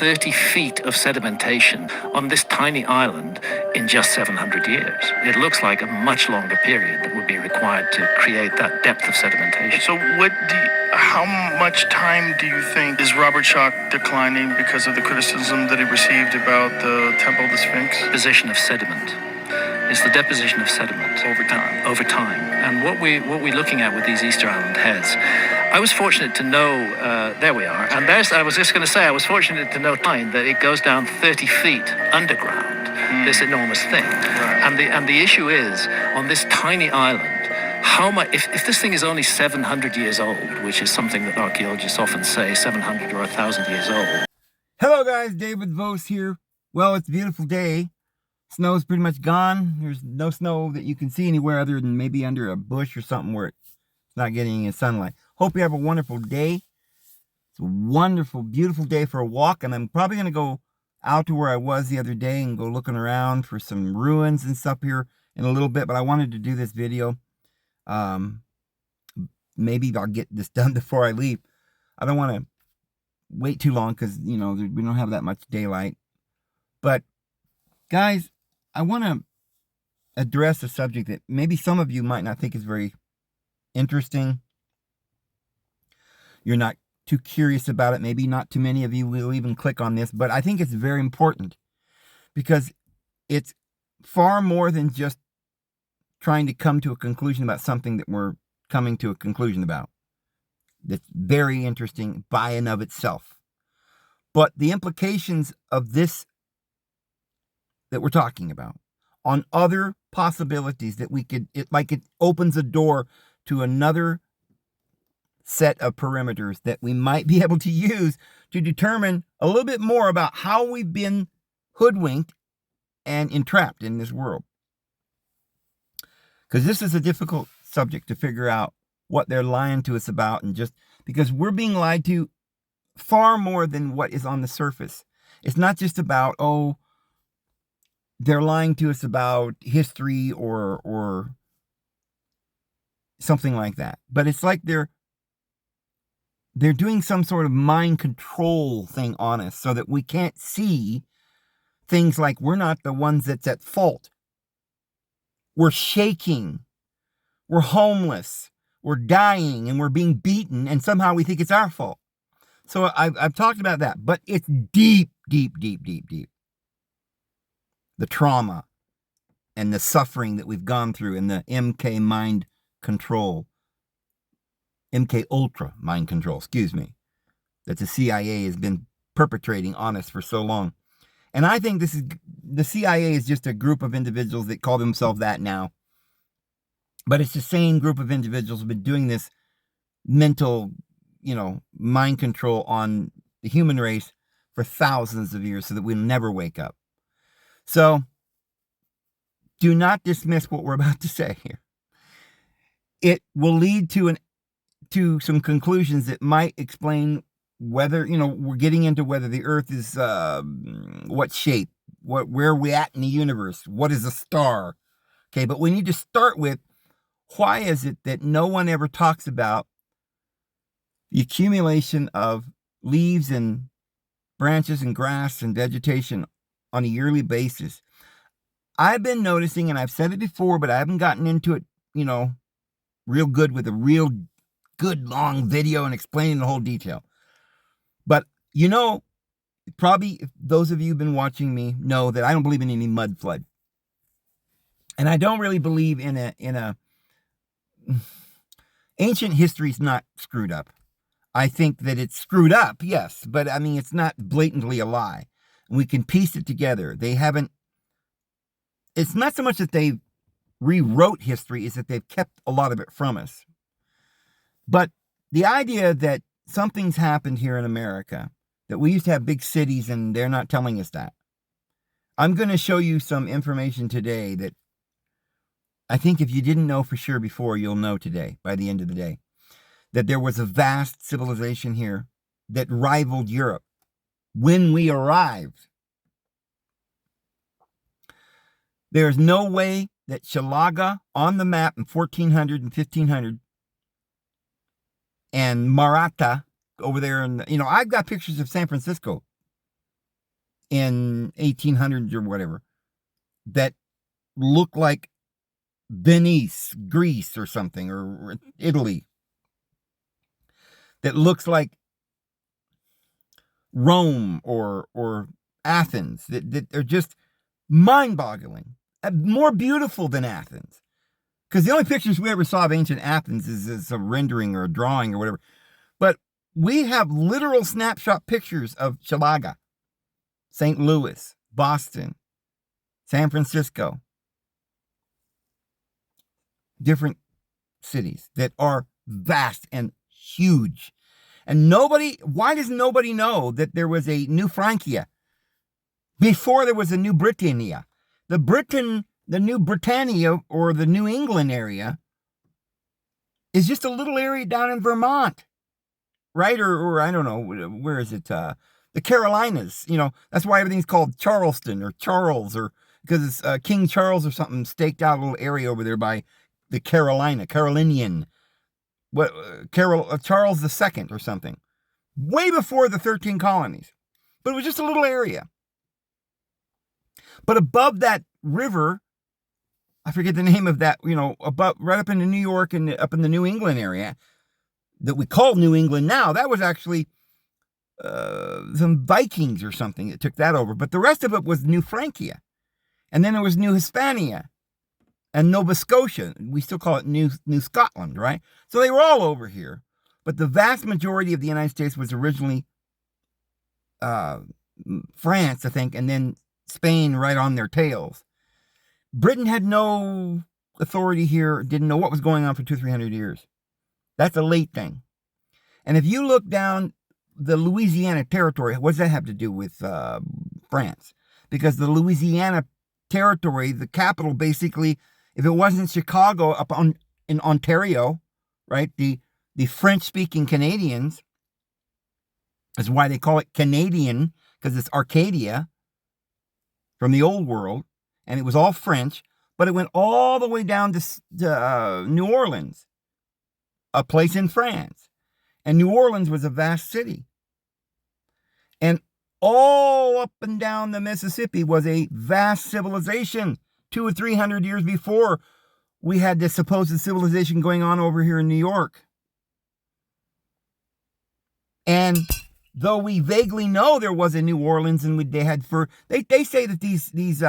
30 feet of sedimentation on this tiny island in just 700 years. It looks like a much longer period that would be required to create that depth of sedimentation. So how much time do you think is Robert Schoch declining because of the criticism that he received about the Temple of the Sphinx? Deposition of sediment. It's the deposition of sediment over time. Over time. And what we're looking at with these Easter Island heads, I was fortunate to know, there we are, and I was just going to say, I was fortunate to know that it goes down 30 feet underground, this enormous thing. Right. And the issue is, on this tiny island, how much, if this thing is only 700 years old, which is something that archaeologists often say, 700 or 1,000 years old. Hello guys, David Vose here. Well, it's a beautiful day. Snow is pretty much gone. There's no snow that you can see anywhere other than maybe under a bush or something where it's not getting any sunlight. Hope you have a wonderful day. It's a wonderful, beautiful day for a walk, and I'm probably going to go out to where I was the other day and go looking around for some ruins and stuff here in a little bit, but I wanted to do this video. Maybe I'll get this done before I leave. I don't want to wait too long because, you know, we don't have that much daylight. But, guys, I want to address a subject that maybe some of you might not think is very interesting. You're not too curious about it. Maybe not too many of you will even click on this, but I think it's very important because it's far more than just trying to come to a conclusion about something that we're coming to a conclusion about. That's very interesting by and of itself. But the implications of this that we're talking about on other possibilities that we could, it opens a door to another set of parameters that we might be able to use to determine a little bit more about how we've been hoodwinked and entrapped in this world. Because this is a difficult subject to figure out what they're lying to us about, and just because we're being lied to far more than what is on the surface. It's not just about, oh, they're lying to us about history or something like that. But it's like they're doing some sort of mind control thing on us so that we can't see things like we're not the ones that's at fault. We're shaking. We're homeless. We're dying, and we're being beaten, and somehow we think it's our fault. So I've talked about that, but it's deep, deep, deep, deep, deep. The trauma and the suffering that we've gone through in the MK mind control, MK Ultra mind control, excuse me, that the CIA has been perpetrating on us for so long. And I think the CIA is just a group of individuals that call themselves that now. But it's the same group of individuals who have been doing this mental, mind control on the human race for thousands of years so that we'll never wake up. So, do not dismiss what we're about to say here. It will lead to some conclusions that might explain whether, we're getting into whether the Earth is, what shape, where are we at in the universe, what is a star. Okay, but we need to start with, why is it that no one ever talks about the accumulation of leaves and branches and grass and vegetation on a yearly basis? I've been noticing, and I've said it before, but I haven't gotten into it, real good with a real good long video and explaining the whole detail. But, probably those of you who've been watching me know that I don't believe in any mud flood. And I don't really believe in a ancient history is not screwed up. I think that it's screwed up, yes, but I mean, it's not blatantly a lie. We can piece it together. It's not so much that they rewrote history, is that they've kept a lot of it from us. But the idea that something's happened here in America, that we used to have big cities and they're not telling us that. I'm going to show you some information today that I think if you didn't know for sure before, you'll know today, by the end of the day, that there was a vast civilization here that rivaled Europe when we arrived. There's no way that Shalaga on the map in 1400 and 1500 and Maratha over there, and I've got pictures of San Francisco in 1800s or whatever that look like Venice, Greece or something, or Italy, that looks like Rome or Athens, that are just mind-boggling, more beautiful than Athens. Because the only pictures we ever saw of ancient Athens is a rendering or a drawing or whatever. But we have literal snapshot pictures of Chicago, St. Louis, Boston, San Francisco, different cities that are vast and huge. And why does nobody know that there was a New Francia before there was a New Britannia? The New Britannia, or the New England area, is just a little area down in Vermont, right? Or I don't know, where is it? The Carolinas, that's why everything's called Charleston or Charles, or because it's King Charles or something staked out a little area over there by the Carolinian, Charles II or something, way before the 13 colonies. But it was just a little area. But above that river, I forget the name of that, above, right up into New York and up in the New England area that we call New England now, that was actually some Vikings or something that took that over. But the rest of it was New Francia. And then there was New Hispania and Nova Scotia. We still call it New Scotland, right? So they were all over here. But the vast majority of the United States was originally France, I think, and then Spain right on their tails. Britain had no authority here, didn't know what was going on for 200-300 years. That's a late thing. And if you look down the Louisiana Territory, what does that have to do with France? Because the Louisiana Territory, the capital basically, if it wasn't Chicago up in Ontario, right, the French-speaking Canadians, that's why they call it Canadian, because it's Arcadia from the old world, and it was all French, but it went all the way down to New Orleans, a place in France. And New Orleans was a vast city. And all up and down the Mississippi was a vast civilization. 200 or 300 years before we had this supposed civilization going on over here in New York. And though we vaguely know there was a New Orleans, and they had fur, they say that these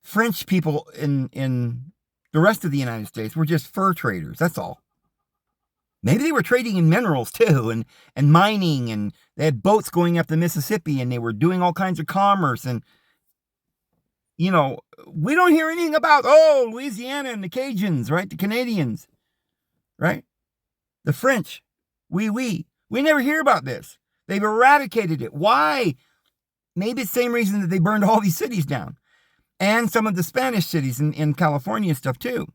French people in the rest of the United States were just fur traders. That's all. Maybe they were trading in minerals too, and mining, and they had boats going up the Mississippi, and they were doing all kinds of commerce. And we don't hear anything about Louisiana and the Cajuns, right? The Canadians, right? The French, we never hear about this. They've eradicated it. Why? Maybe it's the same reason that they burned all these cities down. And some of the Spanish cities in California and stuff too.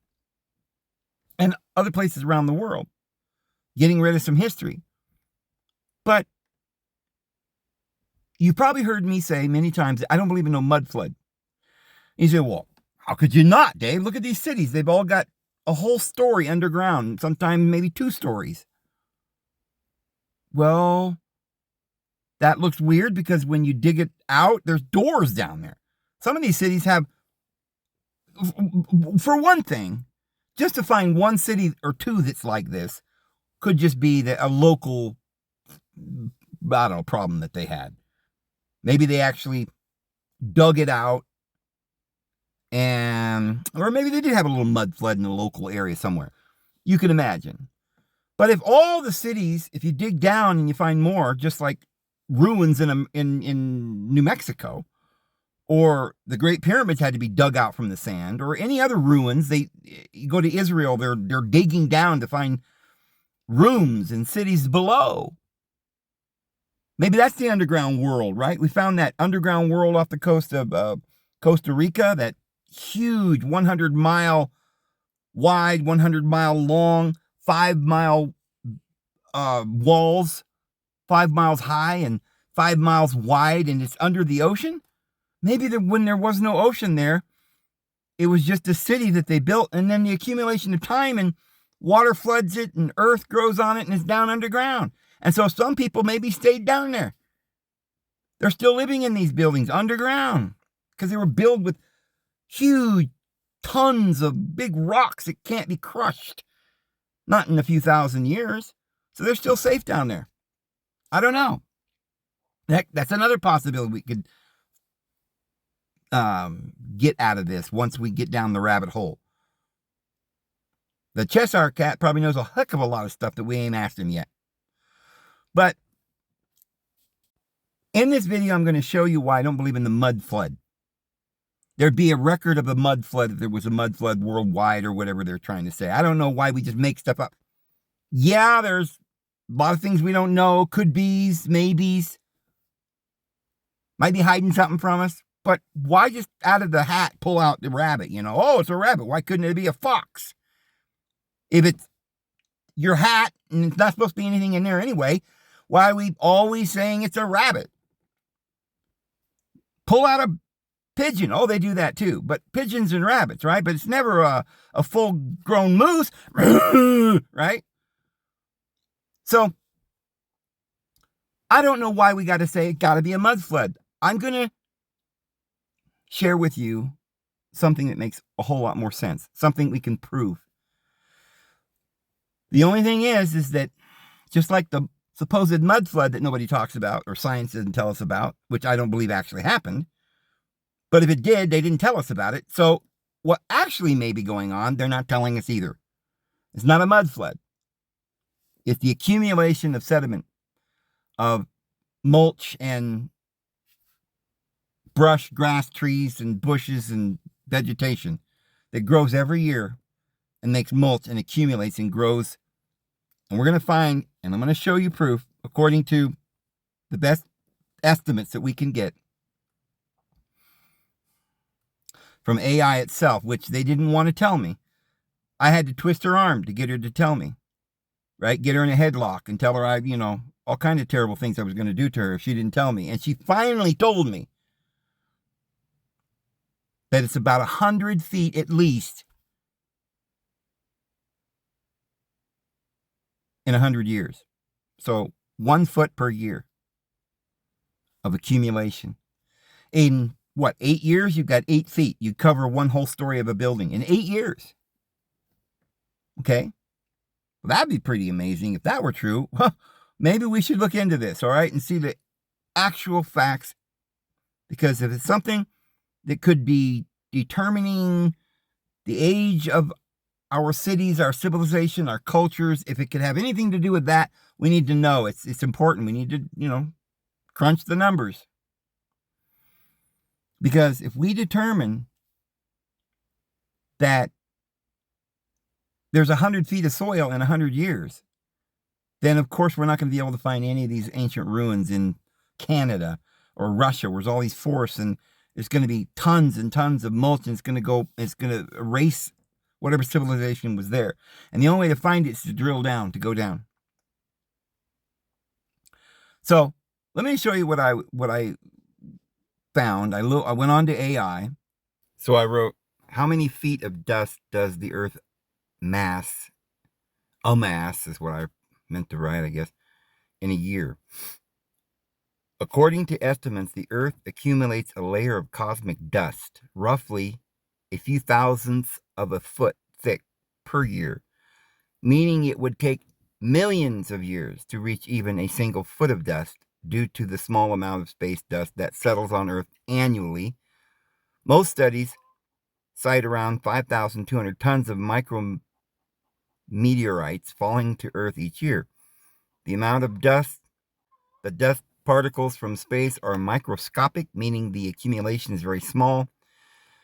And other places around the world. Getting rid of some history. But you probably heard me say many times that I don't believe in no mud flood. You say, well, how could you not, Dave? Look at these cities. They've all got a whole story underground. Sometimes maybe 2 stories. Well, that looks weird because when you dig it out, there's doors down there. Some of these cities have, for one thing, just to find one city or 2 that's like this could just be a local, problem that they had. Maybe they actually dug it out, or maybe they did have a little mud flood in a local area somewhere. You can imagine. But if all the cities, if you dig down and you find more, just like ruins in New Mexico, or the Great Pyramids had to be dug out from the sand, or any other ruins, you go to Israel, they're digging down to find rooms and cities below. Maybe that's the underground world, right? We found that underground world off the coast of Costa Rica, that huge 100-mile wide, 100-mile long, 5-mile walls, 5 miles high and 5 miles wide, and it's under the ocean. Maybe when there was no ocean there, it was just a city that they built, and then the accumulation of time, and water floods it, and earth grows on it, and it's down underground. And so some people maybe stayed down there. They're still living in these buildings underground because they were built with huge tons of big rocks that can't be crushed. Not in a few thousand years. So they're still safe down there. I don't know. That's another possibility we could get out of this once we get down the rabbit hole. The Cheshire Cat probably knows a heck of a lot of stuff that we ain't asked him yet. But in this video, I'm going to show you why I don't believe in the mud flood. There'd be a record of a mud flood if there was a mud flood worldwide or whatever they're trying to say. I don't know why we just make stuff up. Yeah, there's a lot of things we don't know. Could be's, maybes. Might be hiding something from us. But why just out of the hat pull out the rabbit? You know, oh, it's a rabbit. Why couldn't it be a fox? If it's your hat and it's not supposed to be anything in there anyway, why are we always saying it's a rabbit? Pull out a pigeon. Oh, they do that too. But pigeons and rabbits, right? But it's never a full-grown moose, right? So, I don't know why we got to say it got to be a mud flood. I'm going to share with you something that makes a whole lot more sense. Something we can prove. The only thing is that just like the supposed mud flood that nobody talks about or science doesn't tell us about, which I don't believe actually happened, but if it did, they didn't tell us about it. So what actually may be going on, they're not telling us either. It's not a mud flood. It's the accumulation of sediment, of mulch and brush, grass, trees, and bushes and vegetation that grows every year and makes mulch and accumulates and grows. And we're going to find, and I'm going to show you proof, according to the best estimates that we can get from AI itself, which they didn't want to tell me. I had to twist her arm to get her to tell me, right? Get her in a headlock and tell her all kinds of terrible things I was going to do to her if she didn't tell me. And she finally told me that it's about 100 feet at least in 100 years. So 1 foot per year of accumulation. In 8 years? You've got 8 feet. You cover one whole story of a building in 8 years. Okay? Well, that'd be pretty amazing if that were true. Maybe we should look into this, all right, and see the actual facts. Because if it's something that could be determining the age of our cities, our civilization, our cultures, if it could have anything to do with that, we need to know. It's important. We need to, crunch the numbers. Because if we determine that there's 100 feet of soil in 100 years, then of course we're not going to be able to find any of these ancient ruins in Canada or Russia, where there's all these forests, and there's going to be tons and tons of mulch, and it's going to erase whatever civilization was there. And the only way to find it is to drill down, to go down. So let me show you what I found. I went on to AI. So I wrote, how many feet of dust does the Earth amass is what I meant to write, I guess, in a year. According to estimates, the Earth accumulates a layer of cosmic dust, roughly a few thousandths of a foot thick per year, meaning it would take millions of years to reach even a single foot of dust due to the small amount of space dust that settles on Earth annually. Most studies cite around 5,200 tons of micrometeorites falling to Earth each year. The amount of dust, the dust particles from space are microscopic, meaning the accumulation is very small.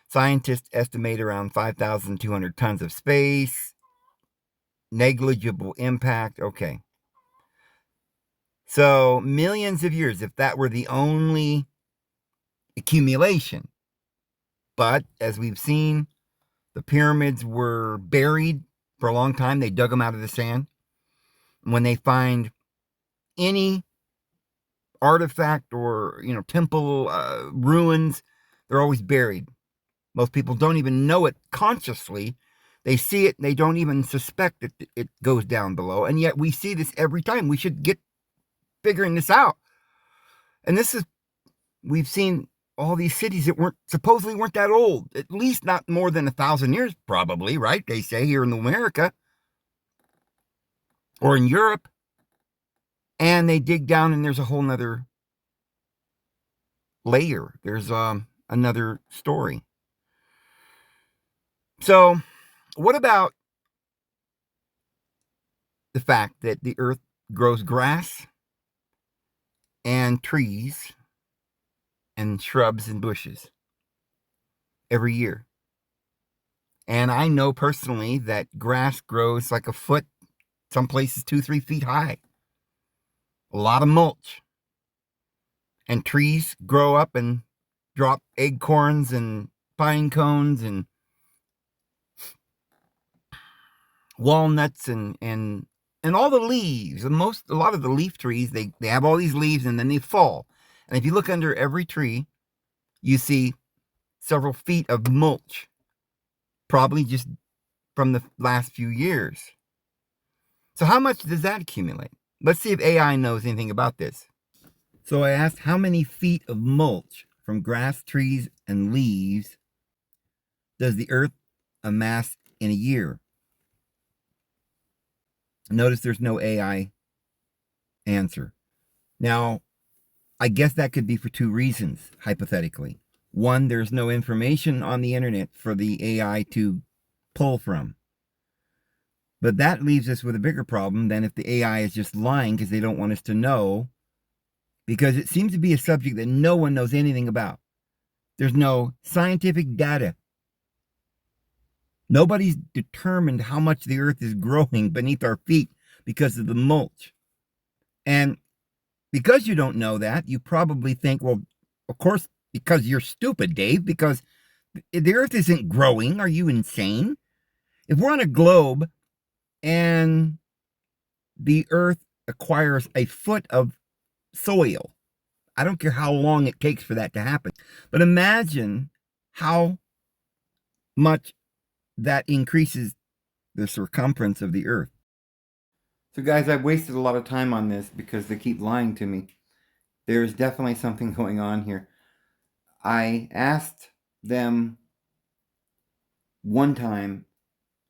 Scientists estimate around 5,200 tons of space. Negligible impact. Okay. So, millions of years, if that were the only accumulation. But, as we've seen, the pyramids were buried for a long time. They dug them out of the sand. When they find any artifact or, temple ruins, they're always buried. Most people don't even know it consciously. They see it and they don't even suspect that it goes down below. And yet we see this every time. We should get figuring this out. And this is we've seen all these cities that supposedly weren't that old, at least not more than 1,000 years, probably, right? They say here in America or in Europe. And they dig down and there's a whole nother layer. There's another story. So what about the fact that the earth grows grass and trees and shrubs and bushes every year? And I know personally that grass grows like a foot, some places 2-3 feet high. A lot of mulch. And trees grow up and drop acorns and pine cones and walnuts and all the leaves. A lot of the leaf trees, they have all these leaves and then they fall. And if you look under every tree, you see several feet of mulch, probably just from the last few years. So how much does that accumulate? Let's see if AI knows anything about this. So I asked how many feet of mulch from grass, trees, and leaves does the earth amass in a year? Notice there's no AI answer. Now, I guess that could be for two reasons, hypothetically. One, there's no information on the internet for the AI to pull from. But that leaves us with a bigger problem than if the AI is just lying because they don't want us to know, because it seems to be a subject that no one knows anything about. There's no scientific data. Nobody's determined how much the earth is growing beneath our feet because of the mulch. And because you don't know that, you probably think, well, of course, because you're stupid, Dave, because the earth isn't growing. Are you insane? If we're on a globe and the earth acquires a foot of soil, I don't care how long it takes for that to happen, but imagine how much that increases the circumference of the earth. So guys, I've wasted a lot of time on this because they keep lying to me. There's definitely something going on here. I asked them one time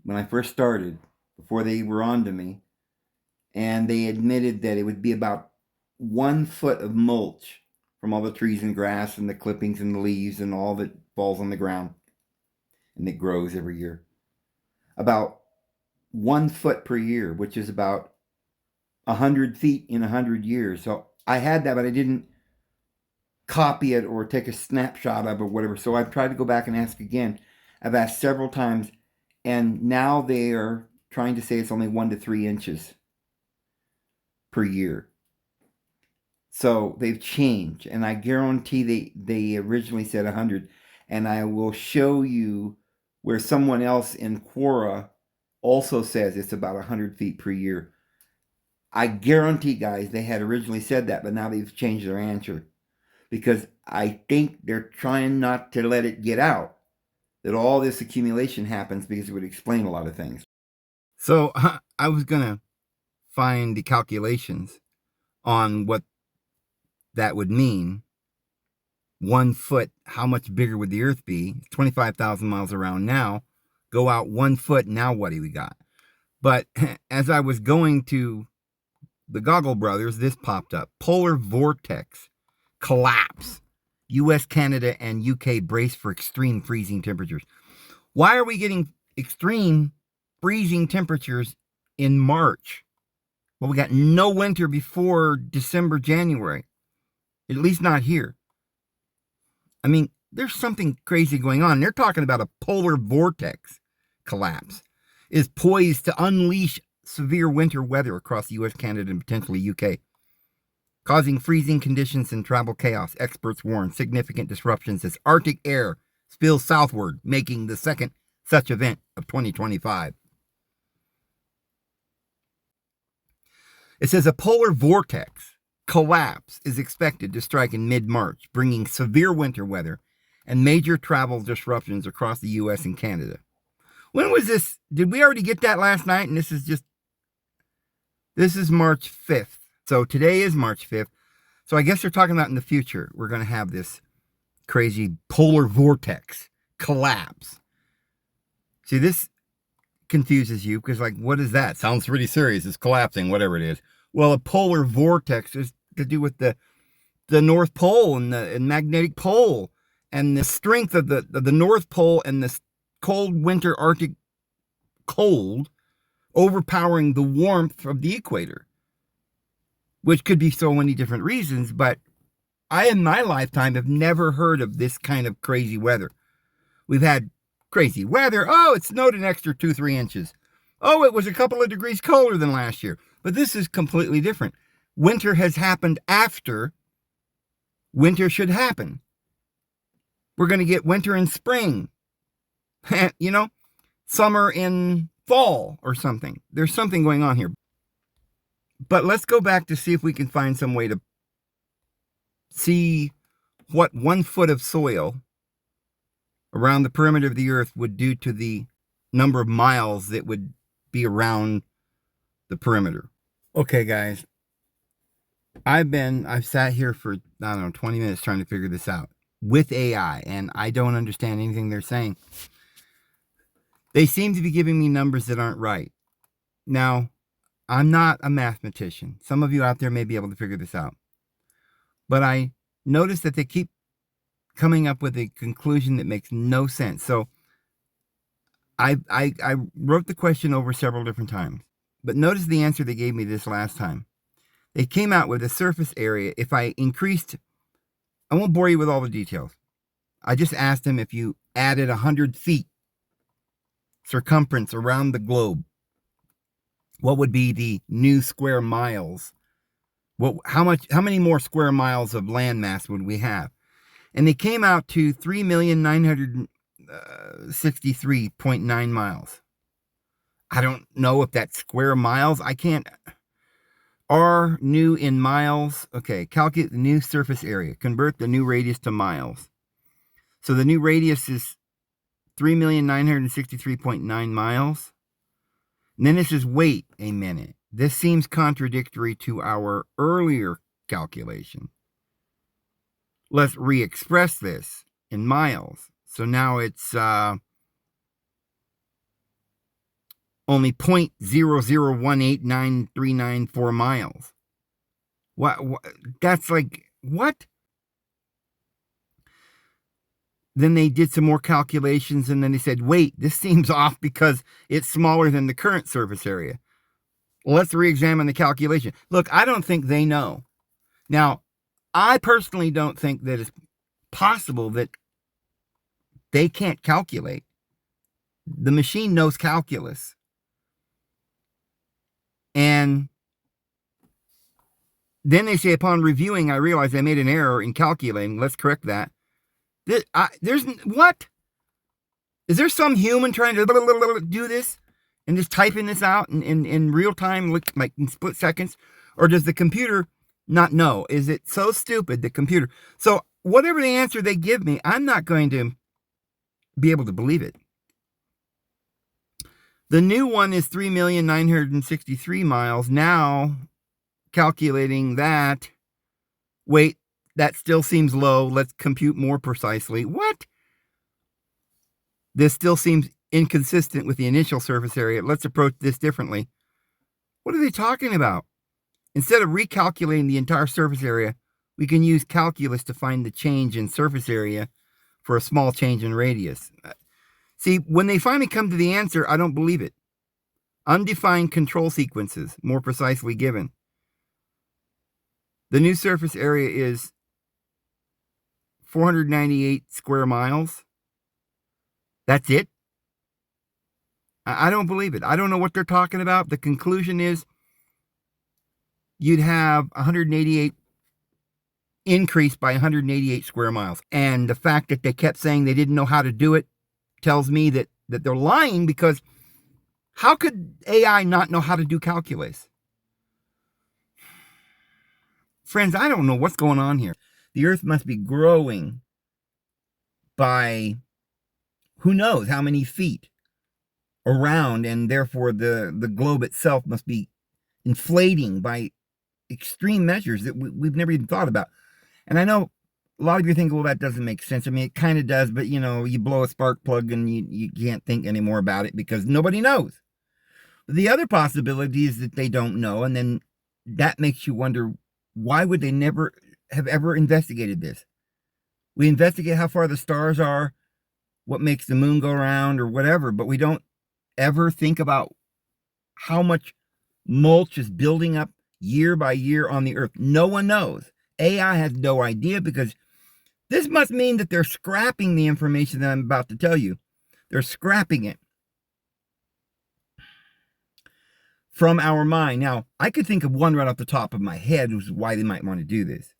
when I first started, before they were on to me, and they admitted that it would be about 1 foot of mulch from all the trees and grass and the clippings and the leaves and all that falls on the ground and that grows every year. About 1 foot per year, which is about 100 feet in 100 years. So I had that, but I didn't copy it or take a snapshot of it or whatever. So I've tried to go back and ask again. I've asked several times, and now they are trying to say it's only 1 to 3 inches per year. So they've changed, and I guarantee they originally said 100. And I will show you where someone else in Quora also says it's about 100 feet per year. I guarantee, guys, they had originally said that, but now they've changed their answer. Because I think they're trying not to let it get out that all this accumulation happens, because it would explain a lot of things. So I was going to find the calculations on what that would mean. 1 foot, how much bigger would the earth be? 25,000 miles around now. Go out 1 foot, now what do we got? But as I was going to the Goggle Brothers, this popped up. Polar vortex collapse. U.S., Canada, and UK brace for extreme freezing temperatures. Why are we getting extreme freezing temperatures in March? Well, we got no winter before December, January. At least not here. I mean, there's something crazy going on. They're talking about a polar vortex collapse is poised to unleash severe winter weather across the U.S., Canada, and potentially UK, causing freezing conditions and travel chaos. Experts warn significant disruptions as Arctic air spills southward, making the second such event of 2025. It says a polar vortex collapse is expected to strike in mid-March, bringing severe winter weather and major travel disruptions across the U.S. and Canada. When was this? Did we already get that last night? And this is March 5th. So today is March 5th. So I guess they're talking about in the future, we're going to have this crazy polar vortex collapse. See, this confuses you because, like, what is that? Sounds pretty serious. It's collapsing, whatever it is. Well, a polar vortex is to do with the North Pole and the magnetic pole and the strength of the North Pole and this cold winter Arctic cold overpowering the warmth of the equator, which could be so many different reasons. But I, in my lifetime, have never heard of this kind of crazy weather. We've had crazy weather. Oh, it snowed an extra 2-3 inches. Oh, it was a couple of degrees colder than last year. But this is completely different. Winter has happened after winter should happen. We're going to get winter in spring. You know, summer in fall or something. There's something going on here. But let's go back to see if we can find some way to see what 1 foot of soil around the perimeter of the earth would do to the number of miles that would be around the perimeter. Okay, guys. I've sat here for, I don't know, 20 minutes trying to figure this out with AI, and I don't understand anything they're saying. They seem to be giving me numbers that aren't right. Now, I'm not a mathematician. Some of you out there may be able to figure this out. But I notice that they keep coming up with a conclusion that makes no sense. So I wrote the question over several different times. But notice the answer they gave me this last time. They came out with a surface area. If I increased, I won't bore you with all the details. I just asked them if you added 100 feet circumference around the globe, what would be the new square miles? How many more square miles of landmass would we have? And they came out to 3,963.9 miles. I don't know if that's square miles. I can't. R new in miles. Okay, calculate the new surface area. Convert the new radius to miles. So the new radius is 3,963.9 miles. And then it says, wait a minute. This seems contradictory to our earlier calculation. Let's re-express this in miles. So now it's only 0.0018939 miles. What? That's like, what? Then they did some more calculations, and then they said, wait, this seems off because it's smaller than the current surface area. Let's re-examine the calculation. Look, I don't think they know. Now, I personally don't think that it's possible that they can't calculate. The machine knows calculus. And then they say, upon reviewing, I realized I made an error in calculating. Let's correct that. There's what? Is there some human trying to do this and just typing this out in real time, like in split seconds? Or does the computer not know? Is it so stupid, the computer? So whatever the answer they give me, I'm not going to be able to believe it. The new one is 3,963 miles. Now, calculating that, wait, that still seems low. Let's compute more precisely. What? This still seems inconsistent with the initial surface area. Let's approach this differently. What are they talking about? Instead of recalculating the entire surface area, we can use calculus to find the change in surface area for a small change in radius. See, when they finally come to the answer, I don't believe it. Undefined control sequences, more precisely given. The new surface area is 498 square miles. That's it? I don't believe it. I don't know what they're talking about. The conclusion is you'd have 188 increased by 188 square miles. And the fact that they kept saying they didn't know how to do it tells me that they're lying, because how could AI not know how to do calculus? Friends, I don't know what's going on here. The earth must be growing by who knows how many feet around, and therefore the globe itself must be inflating by extreme measures that we've never even thought about. And I know a lot of you think, well, that doesn't make sense. I mean, it kind of does, but you blow a spark plug and you can't think anymore about it because nobody knows. The other possibility is that they don't know, and then that makes you wonder, why would they never have ever investigated this? We investigate how far the stars are, what makes the moon go around or whatever, but we don't ever think about how much mulch is building up year by year on the earth. No one knows. AI has no idea, because this must mean that they're scrapping the information that I'm about to tell you. They're scrapping it from our mind. Now, I could think of one right off the top of my head, which is why they might want to do this.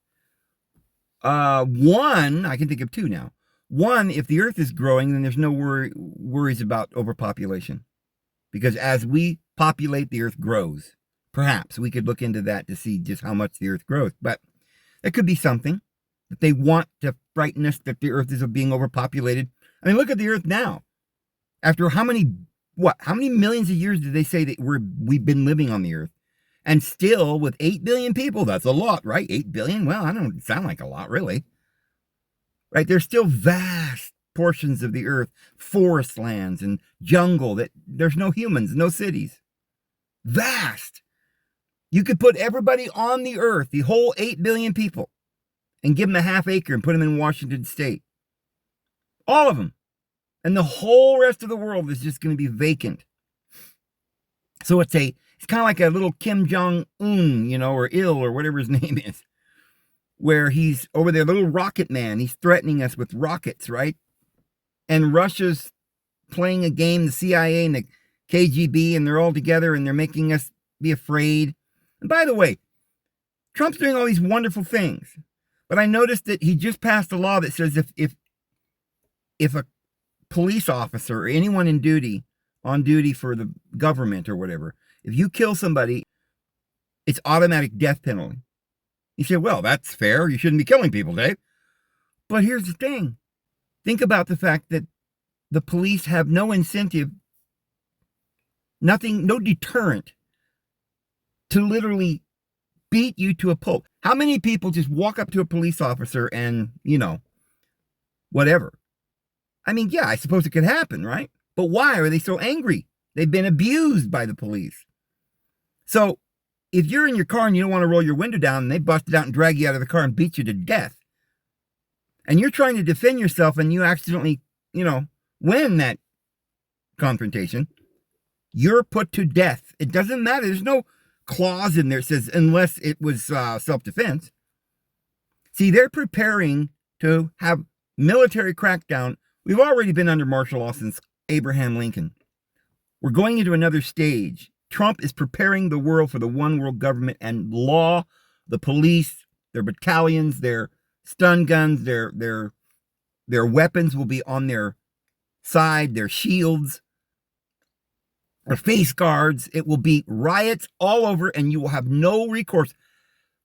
One, I can think of two now. One, if the earth is growing, then there's no worries about overpopulation. Because as we populate, the earth grows. Perhaps we could look into that to see just how much the earth grows. But it could be something that they want to frighten us that the earth is being overpopulated. I mean, look at the earth now. After how many millions of years did they say that we've been living on the earth? And still, with 8 billion people, that's a lot, right? 8 billion? Well, I don't sound like a lot, really. Right? There's still vast portions of the earth, forest lands and jungle, that there's no humans, no cities. Vast. You could put everybody on the earth, the whole 8 billion people, and give them a half acre and put them in Washington State. All of them. And the whole rest of the world is just going to be vacant. So it's kind of like a little Kim Jong-un, or Il, or whatever his name is, where he's over there, little rocket man. He's threatening us with rockets, right? And Russia's playing a game, the CIA and the KGB, and they're all together and they're making us be afraid. And by the way, Trump's doing all these wonderful things, but I noticed that he just passed a law that says if a police officer or anyone on duty for the government or whatever, if you kill somebody, it's automatic death penalty. You say, well, that's fair. You shouldn't be killing people, Dave. But here's the thing. Think about the fact that the police have no incentive, no deterrent to literally beat you to a pulp. How many people just walk up to a police officer and, whatever? I mean, yeah, I suppose it could happen, right? But why are they so angry? They've been abused by the police. So if you're in your car and you don't want to roll your window down and they bust it out and drag you out of the car and beat you to death, and you're trying to defend yourself and you accidentally, win that confrontation, you're put to death. It doesn't matter. There's no clause in there that says unless it was self-defense. See, they're preparing to have military crackdown. We've already been under martial law since Abraham Lincoln. We're going into another stage. Trump is preparing the world for the one world government and law, the police, their battalions, their stun guns, their weapons will be on their side, their shields, their face guards. It will be riots all over and you will have no recourse.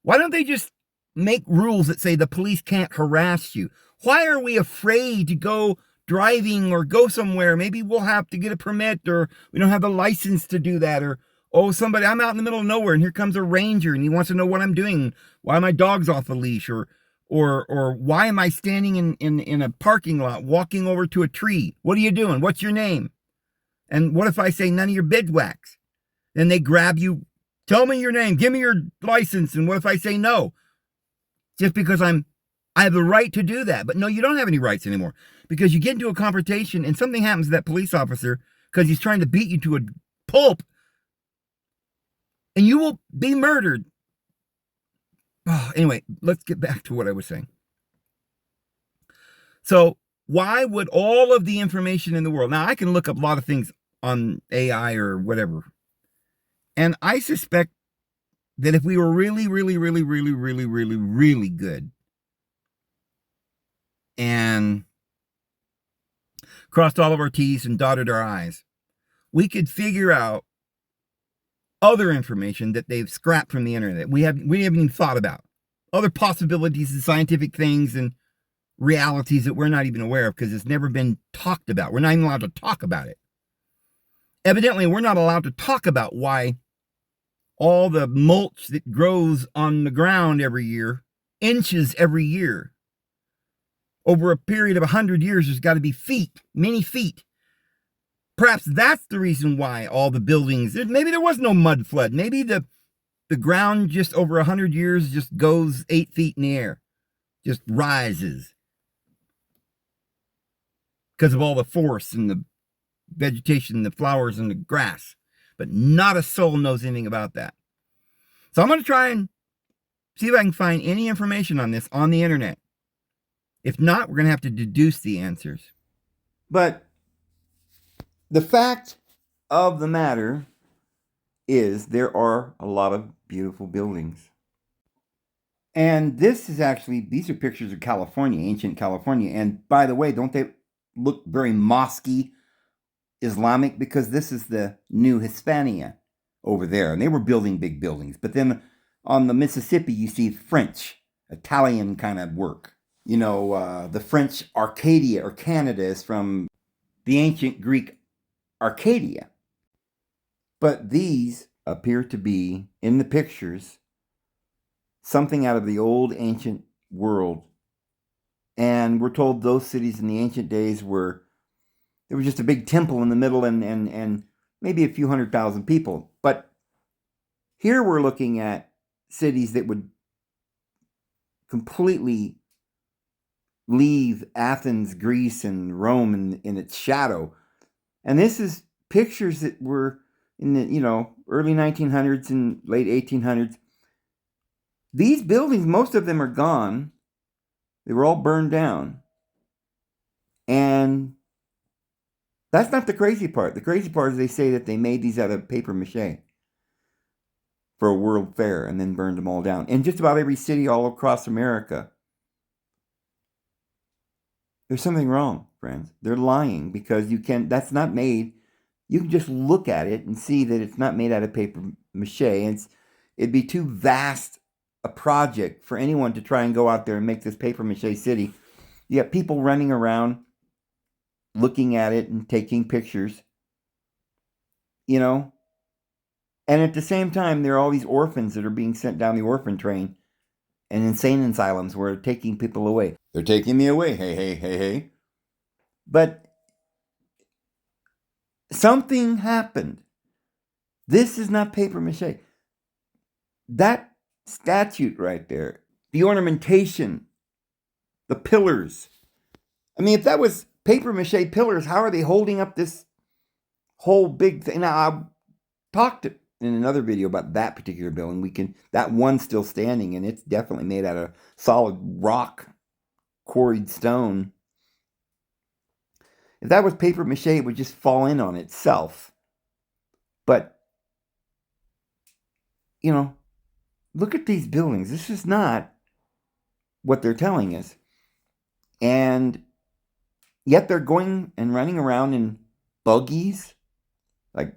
Why don't they just make rules that say the police can't harass you? Why are we afraid to go driving or go somewhere? Maybe we'll have to get a permit, or we don't have the license to do that, or I'm out in the middle of nowhere and here comes a ranger and he wants to know what I'm doing, why my dog's off the leash, or why am I standing in a parking lot walking over to a tree? What are you doing? What's your name? And what if I say none of your bidwax? Then they grab you, tell me your name, give me your license. And what if I say no? Just because I have the right to do that. But no, you don't have any rights anymore, because you get into a confrontation and something happens to that police officer because he's trying to beat you to a pulp, and you will be murdered. Oh, anyway, let's get back to what I was saying. So why would all of the information in the world, now I can look up a lot of things on AI or whatever, and I suspect that if we were really, really, really, really, really, really, really good and crossed all of our T's and dotted our I's, we could figure out other information that they've scrapped from the internet. We haven't even thought about. Other possibilities and scientific things and realities that we're not even aware of because it's never been talked about. We're not even allowed to talk about it. Evidently, we're not allowed to talk about why all the mulch that grows on the ground every year, inches every year. Over a period of 100 years, there's got to be feet, many feet. Perhaps that's the reason why all the buildings, maybe there was no mud flood. Maybe the ground just over 100 years just goes 8 feet in the air, just rises because of all the force and the vegetation, the flowers and the grass. But not a soul knows anything about that. So I'm going to try and see if I can find any information on this on the internet. If not, we're going to have to deduce the answers. But the fact of the matter is there are a lot of beautiful buildings. And these are pictures of California, ancient California. And by the way, don't they look very mosque-y, Islamic? Because this is the new Hispania over there. And they were building big buildings. But then on the Mississippi, you see French, Italian kind of work. You know, the French Arcadia or Canada is from the ancient Greek Arcadia. But these appear to be, in the pictures, something out of the old ancient world. And we're told those cities in the ancient days there was just a big temple in the middle and maybe a few 100,000 people. But here we're looking at cities that would completely leave Athens, Greece, and Rome in its shadow. And this is pictures that were in the early 1900s and late 1800s. These buildings, most of them are gone. They were all burned down. And that's not the crazy part. The crazy part is they say that they made these out of paper mache for a world fair and then burned them all down. In just about every city all across America. There's something wrong, friends. They're lying because that's not made. You can just look at it and see that it's not made out of paper mache. And it'd be too vast a project for anyone to try and go out there and make this paper mache city. You got people running around looking at it and taking pictures, And at the same time, there are all these orphans that are being sent down the orphan train and insane asylums where they're taking people away. They're taking me away. Hey, hey, hey, hey. But something happened. This is not paper mache. That statue right there, the ornamentation, the pillars. I mean, if that was paper mache pillars, how are they holding up this whole big thing? Now, I talked in another video about that particular building. That one's still standing, and it's definitely made out of solid rock, quarried stone. If that was paper mache, it would just fall in on itself. But, look at these buildings. This is not what they're telling us. And yet they're going and running around in buggies, like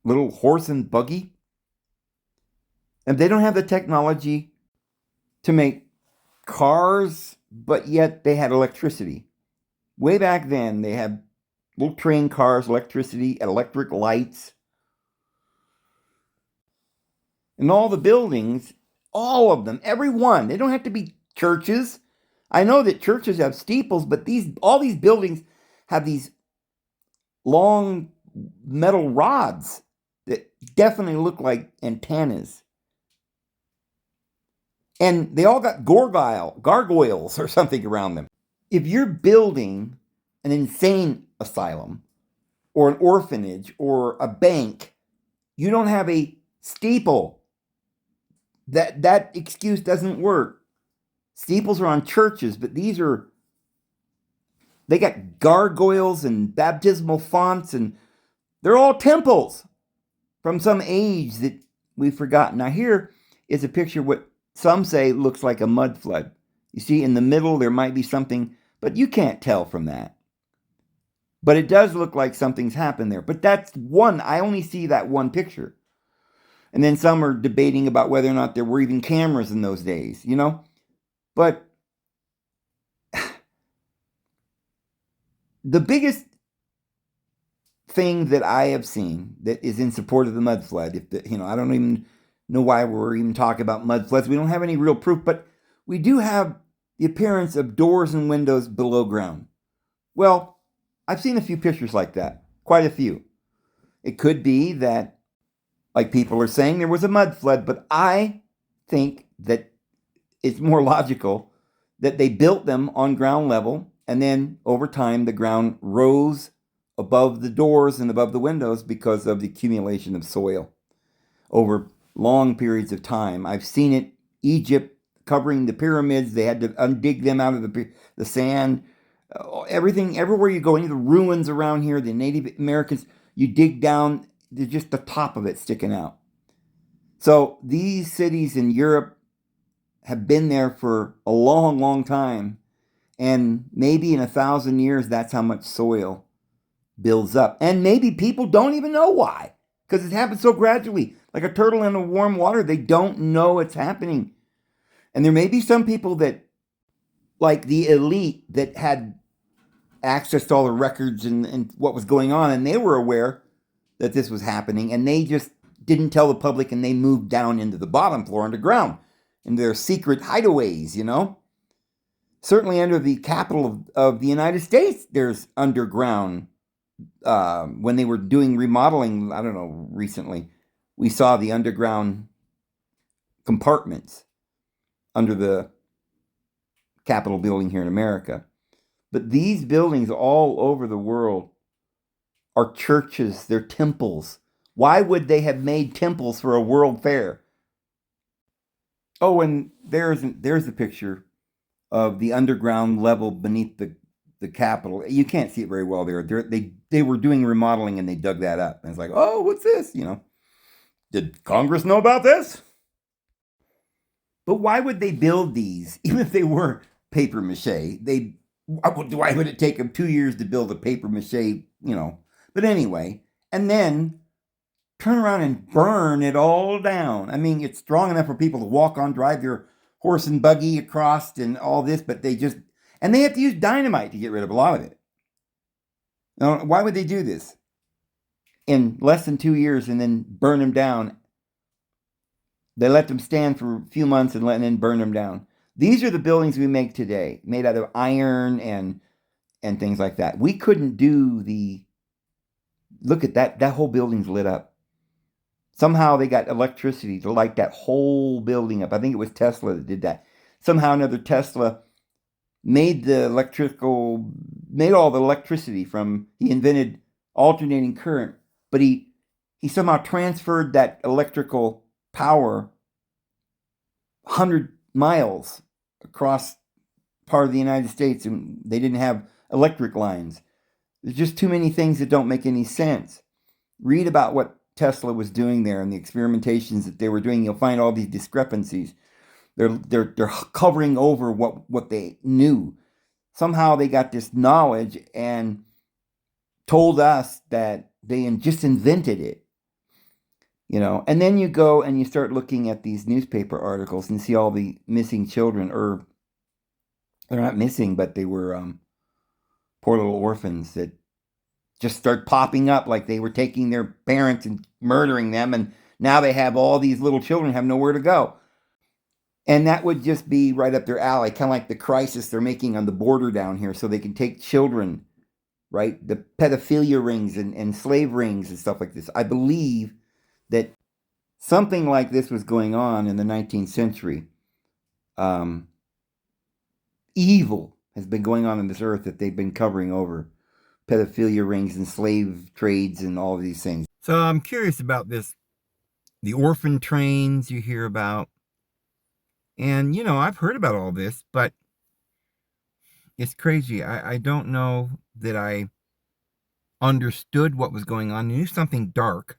little horse and buggy. And they don't have the technology to make cars, but yet they had electricity. Way back then, they had little train cars, electricity, electric lights. And all the buildings, all of them, every one, they don't have to be churches. I know that churches have steeples, but all these buildings have these long metal rods that definitely look like antennas. And they all got gargoyles or something around them. If you're building an insane asylum or an orphanage or a bank, you don't have a steeple. That excuse doesn't work. Steeples are on churches, but they got gargoyles and baptismal fonts, and they're all temples from some age that we've forgotten. Now here is a picture of what some say looks like a mud flood. You see in the middle there might be something, but you can't tell from that. But it does look like something's happened there. But that's one, I only see that one picture. And then some are debating about whether or not there were even cameras in those days, But the biggest thing that I have seen that is in support of the mud flood. I don't even know why we're even talking about mud floods. We don't have any real proof, but we do have the appearance of doors and windows below ground. Well, I've seen a few pictures like that, quite a few. It could be that, like people are saying, there was a mud flood, but I think that it's more logical that they built them on ground level, and then over time the ground rose above the doors and above the windows because of the accumulation of soil over long periods of time. I've seen it, Egypt covering the pyramids. They had to undig them out of the sand. Everything, everywhere you go, any of the ruins around here, the Native Americans, you dig down, there's just the top of it sticking out. So these cities in Europe have been there for a long, long time. And maybe in 1,000 years, that's how much soil builds up. And maybe people don't even know why, because it happens so gradually. Like a turtle in the warm water, they don't know it's happening. And there may be some people that, like the elite, that had access to all the records and what was going on, and they were aware that this was happening, and they just didn't tell the public, and they moved down into the bottom floor underground, in their secret hideaways, Certainly under the capital of the United States, there's underground. When they were doing remodeling, I don't know, recently, we saw the underground compartments under the Capitol building here in America. But these buildings all over the world are churches, they're temples. Why would they have made temples for a world fair? Oh, and there's the picture of the underground level beneath the Capitol. You can't see it very well there. They were doing remodeling and they dug that up. And it's like, oh, what's this? Did Congress know about this? But why would they build these, even if they were paper mache? Why would it take them 2 years to build a paper mache, But anyway, and then turn around and burn it all down. I mean, it's strong enough for people to walk on, drive their horse and buggy across and all this, but they have to use dynamite to get rid of a lot of it. Now, why would they do this in less than 2 years and then burn them down? They let them stand for a few months and then burn them down. These are the buildings we make today, made out of iron and things like that. We couldn't look at that whole building's lit up. Somehow they got electricity to light that whole building up. I think it was Tesla that did that. Somehow another Tesla made all the electricity he invented alternating current, but he somehow transferred that electrical power 100 miles across part of the United States, and they didn't have electric lines. There's just too many things that don't make any sense. Read about what Tesla was doing there and the experimentations that they were doing. You'll find all these discrepancies. They're covering over what they knew. Somehow they got this knowledge and told us that they just invented it. And then you go and you start looking at these newspaper articles and see all the missing children, or they're not missing, but they were poor little orphans that just start popping up, like they were taking their parents and murdering them, and now they have all these little children have nowhere to go. And that would just be right up their alley, kind of like the crisis they're making on the border down here, so they can take children, right? The pedophilia rings and slave rings and stuff like this. I believe that something like this was going on in the 19th century. Evil has been going on this earth that they've been covering over. Pedophilia rings and slave trades and all of these things. So I'm curious about this, the orphan trains you hear about. And, I've heard about all this, but it's crazy. I don't know that I understood what was going on. I knew something dark.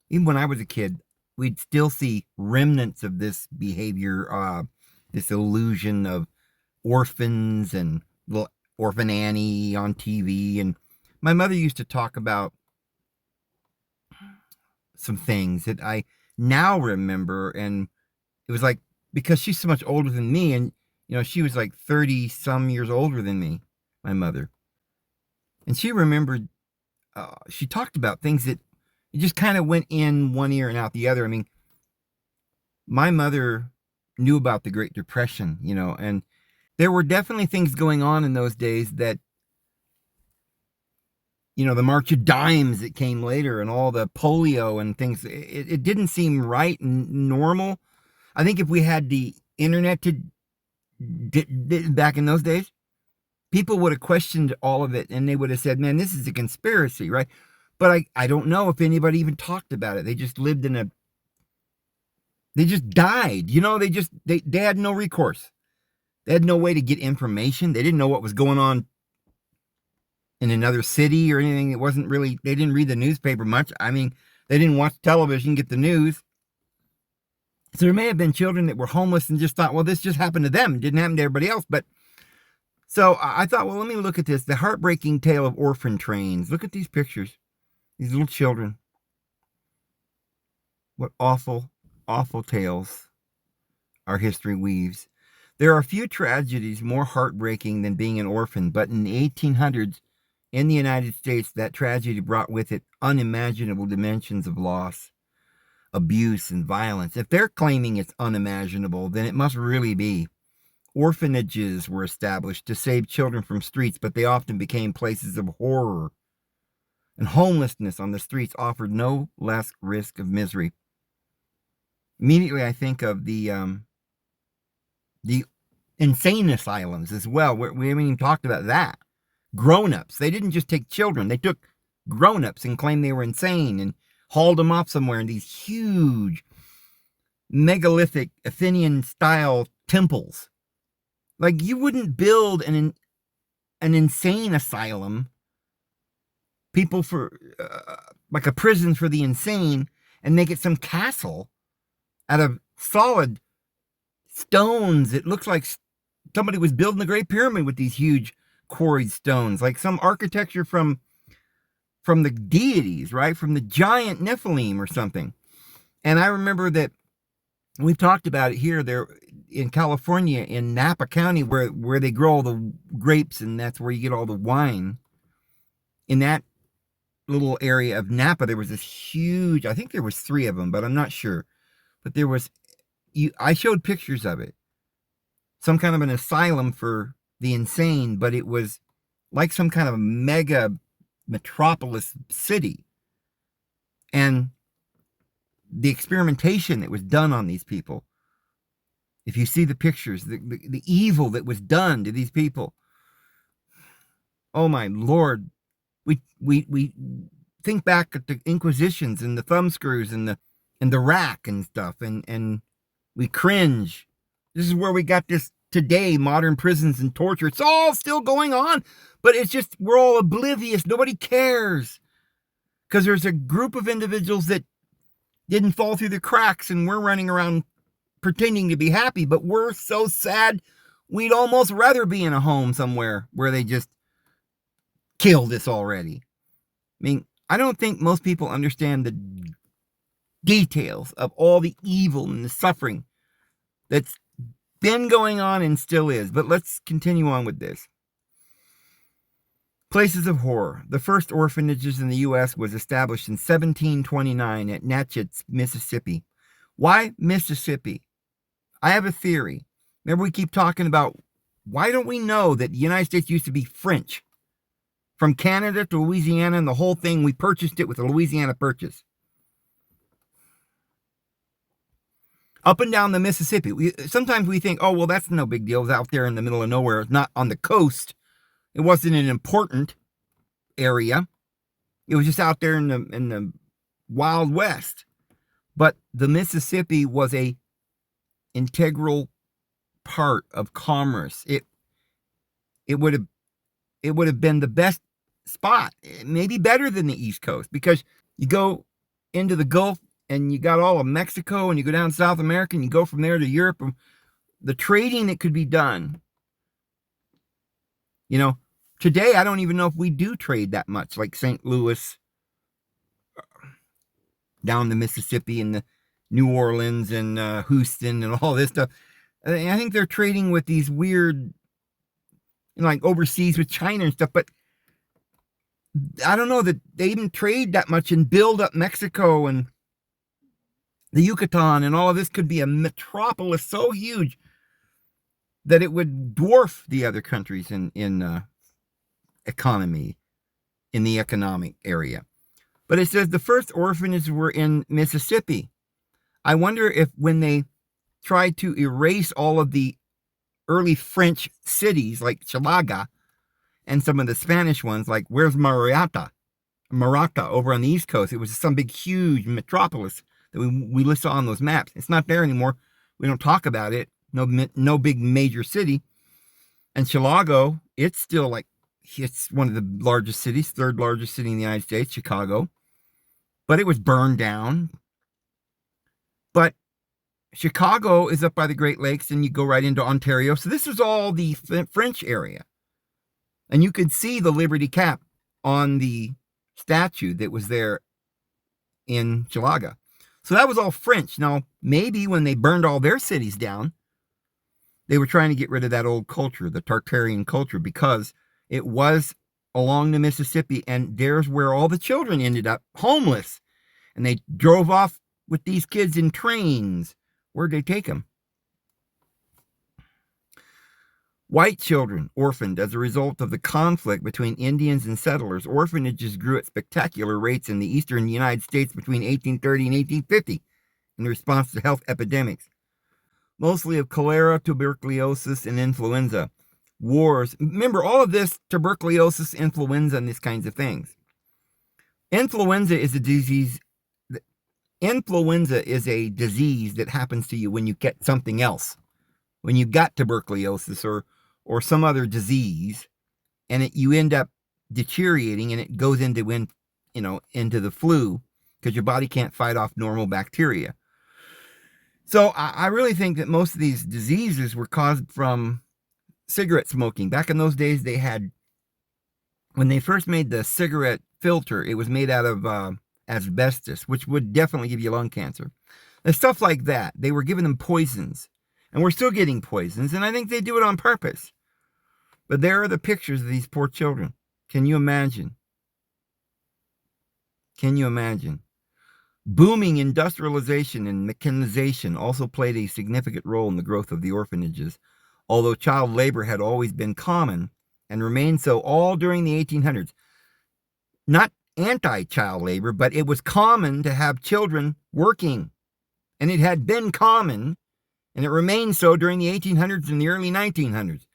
Even when I was a kid, we'd still see remnants of this behavior, this illusion of orphans and little Orphan Annie on TV. And my mother used to talk about some things that I now remember. And it was like, because she's so much older than me, and, she was like 30 some years older than me, my mother. And she remembered she talked about things that it just kind of went in one ear and out the other. I mean, my mother knew about the Great Depression, and there were definitely things going on in those days that, the March of Dimes that came later and all the polio and things. It didn't seem right and normal. I think if we had the internet back in those days, people would have questioned all of it and they would have said, man, this is a conspiracy, right? But I don't know if anybody even talked about it. They just lived they just died. They had no recourse. They had no way to get information. They didn't know what was going on in another city or anything. It wasn't really, they didn't read the newspaper much. I mean, they didn't watch television, get the news. So there may have been children that were homeless and just thought, well, this just happened to them. It didn't happen to everybody else. But so I thought, well, let me look at this. The heartbreaking tale of orphan trains. Look at these pictures. These little children. What awful, awful tales our history weaves. There are few tragedies more heartbreaking than being an orphan, but in the 1800s, in the United States, that tragedy brought with it unimaginable dimensions of loss, abuse, and violence. If they're claiming it's unimaginable, then it must really be. Orphanages were established to save children from streets, but they often became places of horror. And homelessness on the streets offered no less risk of misery. Immediately, I think of the insane asylums as well. We haven't even talked about that. Grown-ups. They didn't just take children. They took grown-ups and claimed they were insane and hauled them off somewhere in these huge megalithic Athenian-style temples. Like, you wouldn't build an insane asylum, people for, like a prison for the insane, and make it some castle out of solid stones. It looks like somebody was building the Great Pyramid with these huge quarried stones, like some architecture from the deities, right? From the giant Nephilim or something. And I remember that we've talked about it here, there in California, in Napa County, where they grow all the grapes, and that's where you get all the wine. In that little area of Napa, there was this huge, I think there was 3 of them, but I'm not sure. But there was, I showed pictures of it. Some kind of an asylum for the insane, but it was like some kind of mega metropolis city. And the experimentation that was done on these people, if you see the pictures, the evil that was done to these people, oh my Lord, we think back at the Inquisitions and the thumbscrews and the rack and stuff, and we cringe. This is where we got this today, modern prisons and torture. It's all still going on, but it's just, we're all oblivious. Nobody cares because there's a group of individuals that didn't fall through the cracks, and we're running around pretending to be happy, but we're so sad. We'd almost rather be in a home somewhere where they just killed us already. I mean, I don't think most people understand the details of all the evil and the suffering that's been going on and still is. But let's continue on with this. Places of horror. The first orphanages in the U.S. was established in 1729 at Natchez, Mississippi. Why Mississippi? I have a theory. Remember, we keep talking about, why don't we know that the United States used to be French? From Canada to Louisiana and the whole thing, we purchased it with a Louisiana Purchase. Up and down the Mississippi. Sometimes we think, oh, well, that's no big deal. It's out there in the middle of nowhere. It's not on the coast. It wasn't an important area. It was just out there in the Wild West. But the Mississippi was a integral part of commerce. It would have been the best spot, maybe better than the East Coast, because you go into the Gulf and you got all of Mexico, and you go down South America, and you go from there to Europe. The trading that could be done. Today, I don't even know if we do trade that much, like St. Louis, down the Mississippi, and the New Orleans, and Houston, and all this stuff. I think they're trading with these weird, like overseas with China and stuff, but I don't know that they even trade that much and build up Mexico and the Yucatan, and all of this could be a metropolis so huge that it would dwarf the other countries in economy, in the economic area. But it says the first orphanages were in Mississippi. I wonder if when they tried to erase all of the early French cities like Chalaga and some of the Spanish ones, like where's Marata over on the East Coast? It was some big, huge metropolis that we listed on those maps. It's not there anymore. We don't talk about it. No big major city. And Chicago, it's still like, it's one of the largest cities, third largest city in the United States, Chicago. But it was burned down. But Chicago is up by the Great Lakes, and you go right into Ontario. So this is all the French area. And you could see the Liberty Cap on the statue that was there in Chilaga. So that was all French. Now, maybe when they burned all their cities down, they were trying to get rid of that old culture, the Tartarian culture, because it was along the Mississippi, and there's where all the children ended up homeless. And they drove off with these kids in trains. Where'd they take them? White children orphaned as a result of the conflict between Indians and settlers. Orphanages grew at spectacular rates in the eastern United States between 1830 and 1850 in response to health epidemics, mostly of cholera, tuberculosis, and influenza. Wars. Remember, all of this, tuberculosis, influenza, and these kinds of things. Influenza is a disease. Influenza is a disease that happens to you when you get something else. When you got tuberculosis or some other disease, and you end up deteriorating, and it goes into the flu because your body can't fight off normal bacteria. So I really think that most of these diseases were caused from cigarette smoking. Back in those days, they had, when they first made the cigarette filter, it was made out of asbestos, which would definitely give you lung cancer. And stuff like that. They were giving them poisons. And we're still getting poisons, and I think they do it on purpose. But there are the pictures of these poor children. Can you imagine? Can you imagine? Booming industrialization and mechanization also played a significant role in the growth of the orphanages, although child labor had always been common and remained so all during the 1800s. Not anti-child labor, but it was common to have children working. And it had been common, and it remained so during the 1800s and the early 1900s.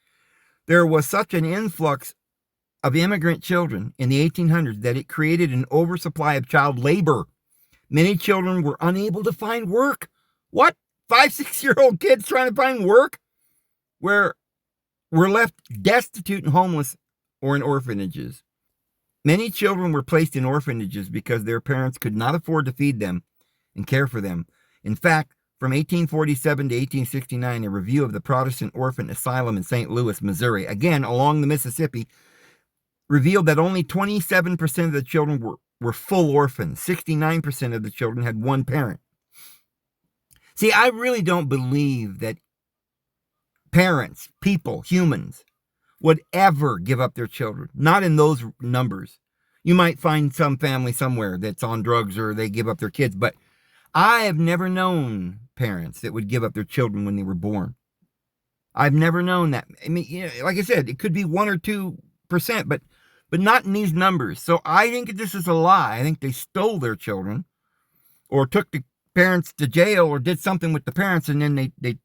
There was such an influx of immigrant children in the 1800s that it created an oversupply of child labor. Many children were unable to find work. What? 5-6-year-old kids trying to find work? Were left destitute and homeless or in orphanages. Many children were placed in orphanages because their parents could not afford to feed them and care for them. In fact, from 1847 to 1869, a review of the Protestant Orphan Asylum in St. Louis, Missouri, again along the Mississippi, revealed that only 27% of the children were full orphans. 69% of the children had one parent. See, I really don't believe that parents, people, humans, would ever give up their children. Not in those numbers. You might find some family somewhere that's on drugs or they give up their kids, but I have never known parents that would give up their children when they were born. I've never known that. I mean, like I said, it could be 1 or 2%, but not in these numbers. So I think this is a lie. I think they stole their children or took the parents to jail or did something with the parents, and then they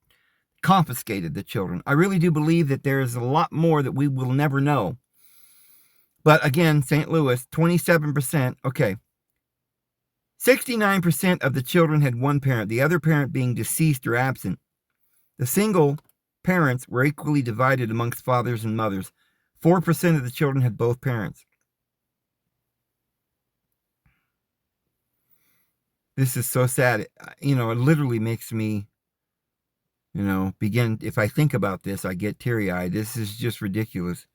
confiscated the children. I really do believe that there is a lot more that we will never know. But again, St. Louis, 27%. Okay. 69% of the children had one parent, the other parent being deceased or absent. The single parents were equally divided amongst fathers and mothers. 4% of the children had both parents. This is so sad. It literally makes me, if I think about this, I get teary-eyed. This is just ridiculous.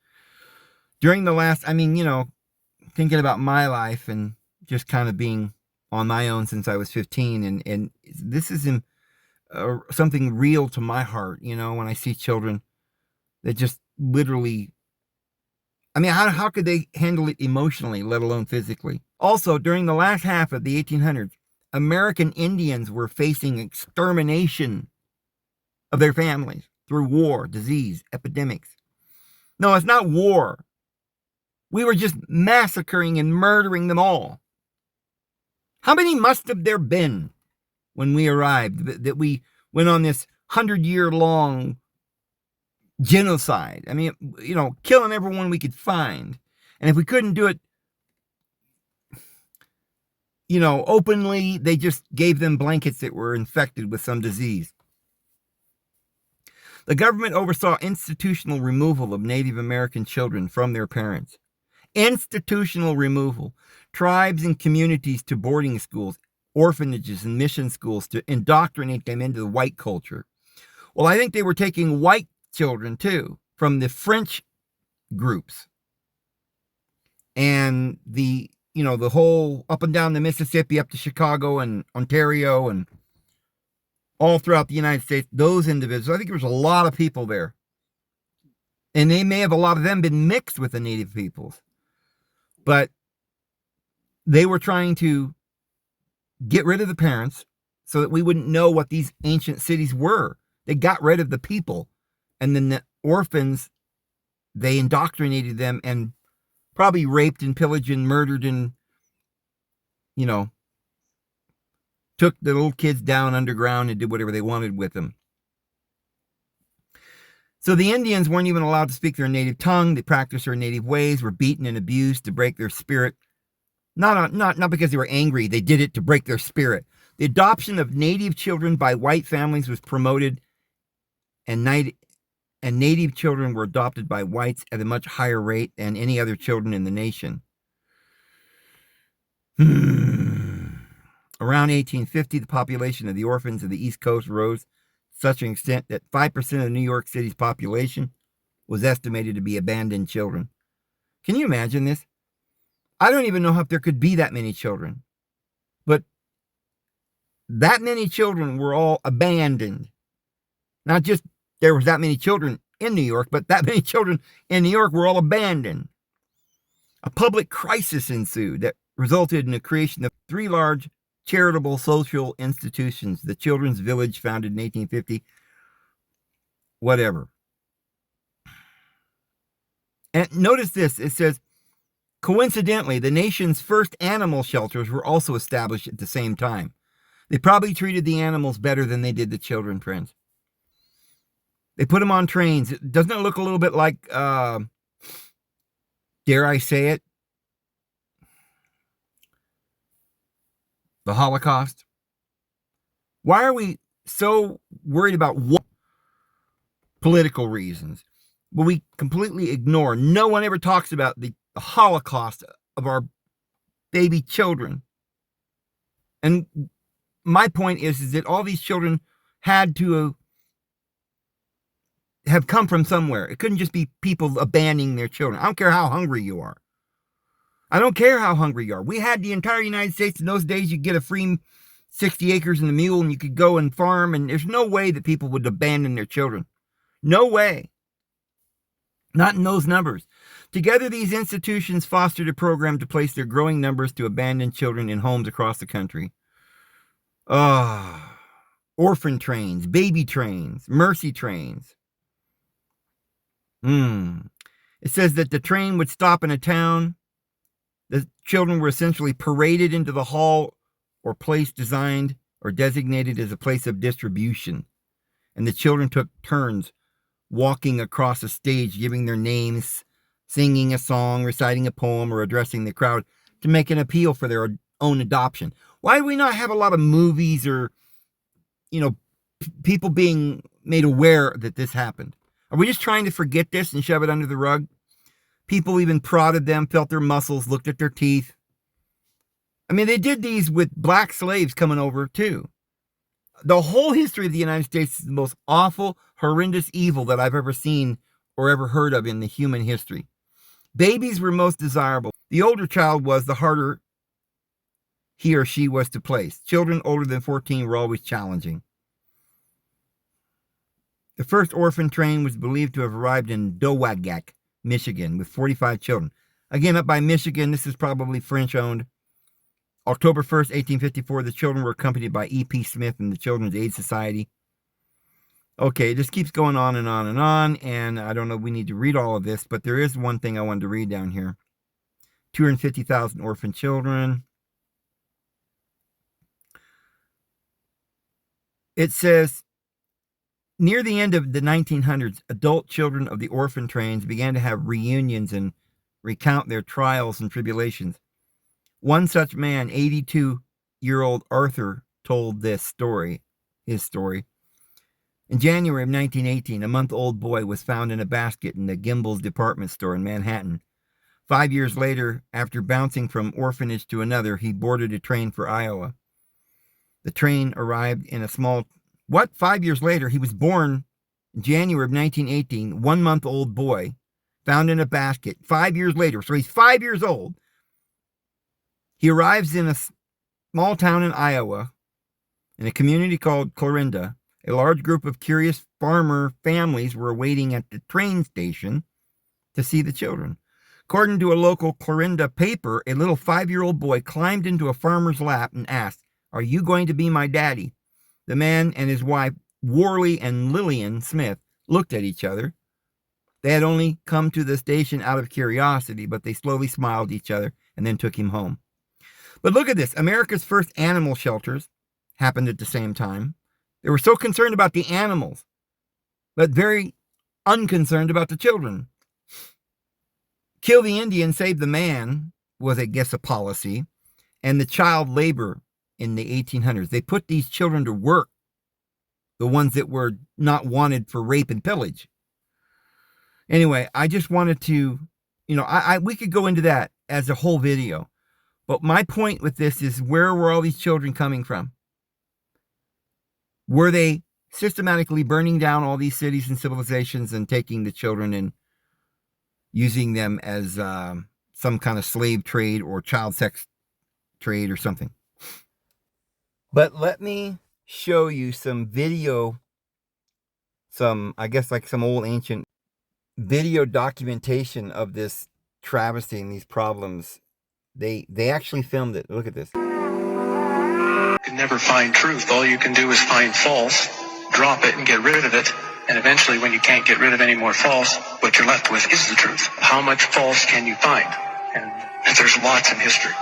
During the last, thinking about my life and just kind of being on my own since I was 15, and this is something real to my heart, when I see children that just literally I mean, how could they handle it emotionally, let alone physically? Also, during the last half of the 1800s, American Indians were facing extermination of their families through war, disease, epidemics. No, it's not war. We were just massacring and murdering them all. How many must have there been when we arrived that we went on this 100-year-long genocide? I mean, killing everyone we could find. And if we couldn't do it, openly, they just gave them blankets that were infected with some disease. The government oversaw institutional removal of Native American children from their parents. Institutional removal. Tribes and communities to boarding schools, orphanages, and mission schools to indoctrinate them into the white culture. Well, I think they were taking white children, too, from the French groups. And the whole up and down the Mississippi, up to Chicago and Ontario and all throughout the United States, those individuals, I think there was a lot of people there. And they may have, a lot of them, been mixed with the native peoples. But they were trying to get rid of the parents so that we wouldn't know what these ancient cities were. They got rid of the people. And then the orphans, they indoctrinated them and probably raped and pillaged and murdered and, took the little kids down underground and did whatever they wanted with them. So the Indians weren't even allowed to speak their native tongue. They practiced their native ways, were beaten and abused to break their spirit. Not because they were angry. They did it to break their spirit. The adoption of native children by white families was promoted, and native children were adopted by whites at a much higher rate than any other children in the nation. Around 1850, the population of the orphans of the East Coast rose to such an extent that 5% of New York City's population was estimated to be abandoned children. Can you imagine this? I don't even know if there could be that many children. But that many children were all abandoned. Not just there was that many children in New York, but that many children in New York were all abandoned. A public crisis ensued that resulted in the creation of 3 large charitable social institutions. The Children's Village, founded in 1850. Whatever. And notice this. It says, coincidentally, the nation's first animal shelters were also established at the same time. They probably treated the animals better than they did the children, friends. They put them on trains. Doesn't it look a little bit like, dare I say it, the Holocaust? Why are we so worried about political reasons? Well, we completely ignore. No one ever talks about the Holocaust of our baby children. And my point is that all these children had to have come from somewhere. It couldn't just be people abandoning their children. I don't care how hungry you are. I don't care how hungry you are. We had the entire United States in those days. You get a free 60 acres and a mule and you could go and farm, and there's no way that people would abandon their children. No way. Not in those numbers. Together, these institutions fostered a program to place their growing numbers to abandoned children in homes across the country. Orphan trains, baby trains, mercy trains. It says that the train would stop in a town. The children were essentially paraded into the hall or place designed or designated as a place of distribution. And the children took turns walking across a stage, giving their names, singing a song, reciting a poem, or addressing the crowd to make an appeal for their own adoption. Why do we not have a lot of movies or, people being made aware that this happened? Are we just trying to forget this and shove it under the rug? People even prodded them, felt their muscles, looked at their teeth. I mean, they did these with black slaves coming over, too. The whole history of the United States is the most awful, horrendous evil that I've ever seen or ever heard of in the human history. Babies were most desirable. The older child was, the harder he or she was to place. Children older than 14 were always challenging. The first orphan train was believed to have arrived in Dowagak, Michigan, with 45 children. Again, up by Michigan, this is probably French-owned. October 1st, 1854, the children were accompanied by E.P. Smith and the Children's Aid Society. Okay, it just keeps going on and on and on, and I don't know if we need to read all of this, but there is one thing I wanted to read down here. 250,000 orphan children. It says, near the end of the 1900s, adult children of the orphan trains began to have reunions and recount their trials and tribulations. One such man, 82-year-old Arthur, told his story. In January of 1918, a month-old boy was found in a basket in the Gimbel's department store in Manhattan. 5 years later, after bouncing from orphanage to another, he boarded a train for Iowa. The train arrived in a small... 5 years later, he was born in January of 1918, 1-month-old boy, found in a basket. 5 years later, so he's 5 years old. He arrives in a small town in Iowa, in a community called Clarinda. A large group of curious farmer families were waiting at the train station to see the children. According to a local Clarinda paper, a little 5-year-old boy climbed into a farmer's lap and asked, "Are you going to be my daddy?" The man and his wife, Worley and Lillian Smith, looked at each other. They had only come to the station out of curiosity, but they slowly smiled at each other and then took him home. But look at this. America's first animal shelters happened at the same time. They were so concerned about the animals, but very unconcerned about the children. Kill the Indian, save the man was, I guess, a policy. And the child labor in the 1800s. They put these children to work, the ones that were not wanted for rape and pillage. Anyway, I just wanted to, we could go into that as a whole video. But my point with this is, where were all these children coming from? Were they systematically burning down all these cities and civilizations and taking the children and using them as some kind of slave trade or child sex trade or something? But let me show you some video, I guess like some old ancient video documentation of this travesty and these problems. They actually filmed it. Look at this. You can never find truth. All you can do is find false, drop it and get rid of it. And eventually, when you can't get rid of any more false, what you're left with is the truth. How much false can you find? And there's lots in history.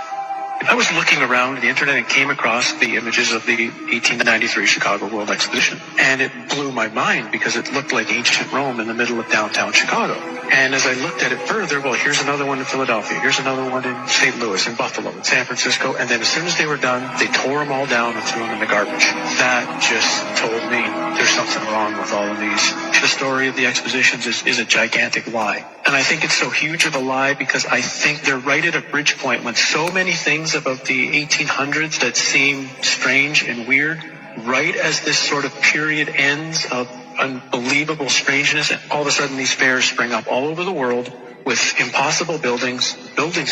I was looking around the internet and came across the images of the 1893 Chicago World Exposition. And it blew my mind because it looked like ancient Rome in the middle of downtown Chicago. And as I looked at it further, well, here's another one in Philadelphia. Here's another one in St. Louis, in Buffalo, in San Francisco. And then as soon as they were done, they tore them all down and threw them in the garbage. That just told me there's something wrong with all of these. The story of the expositions is a gigantic lie. And I think it's so huge of a lie because I think they're right at a bridge point when so many things about the 1800s that seem strange and weird, right as this sort of period ends of unbelievable strangeness, and all of a sudden these fairs spring up all over the world with impossible buildings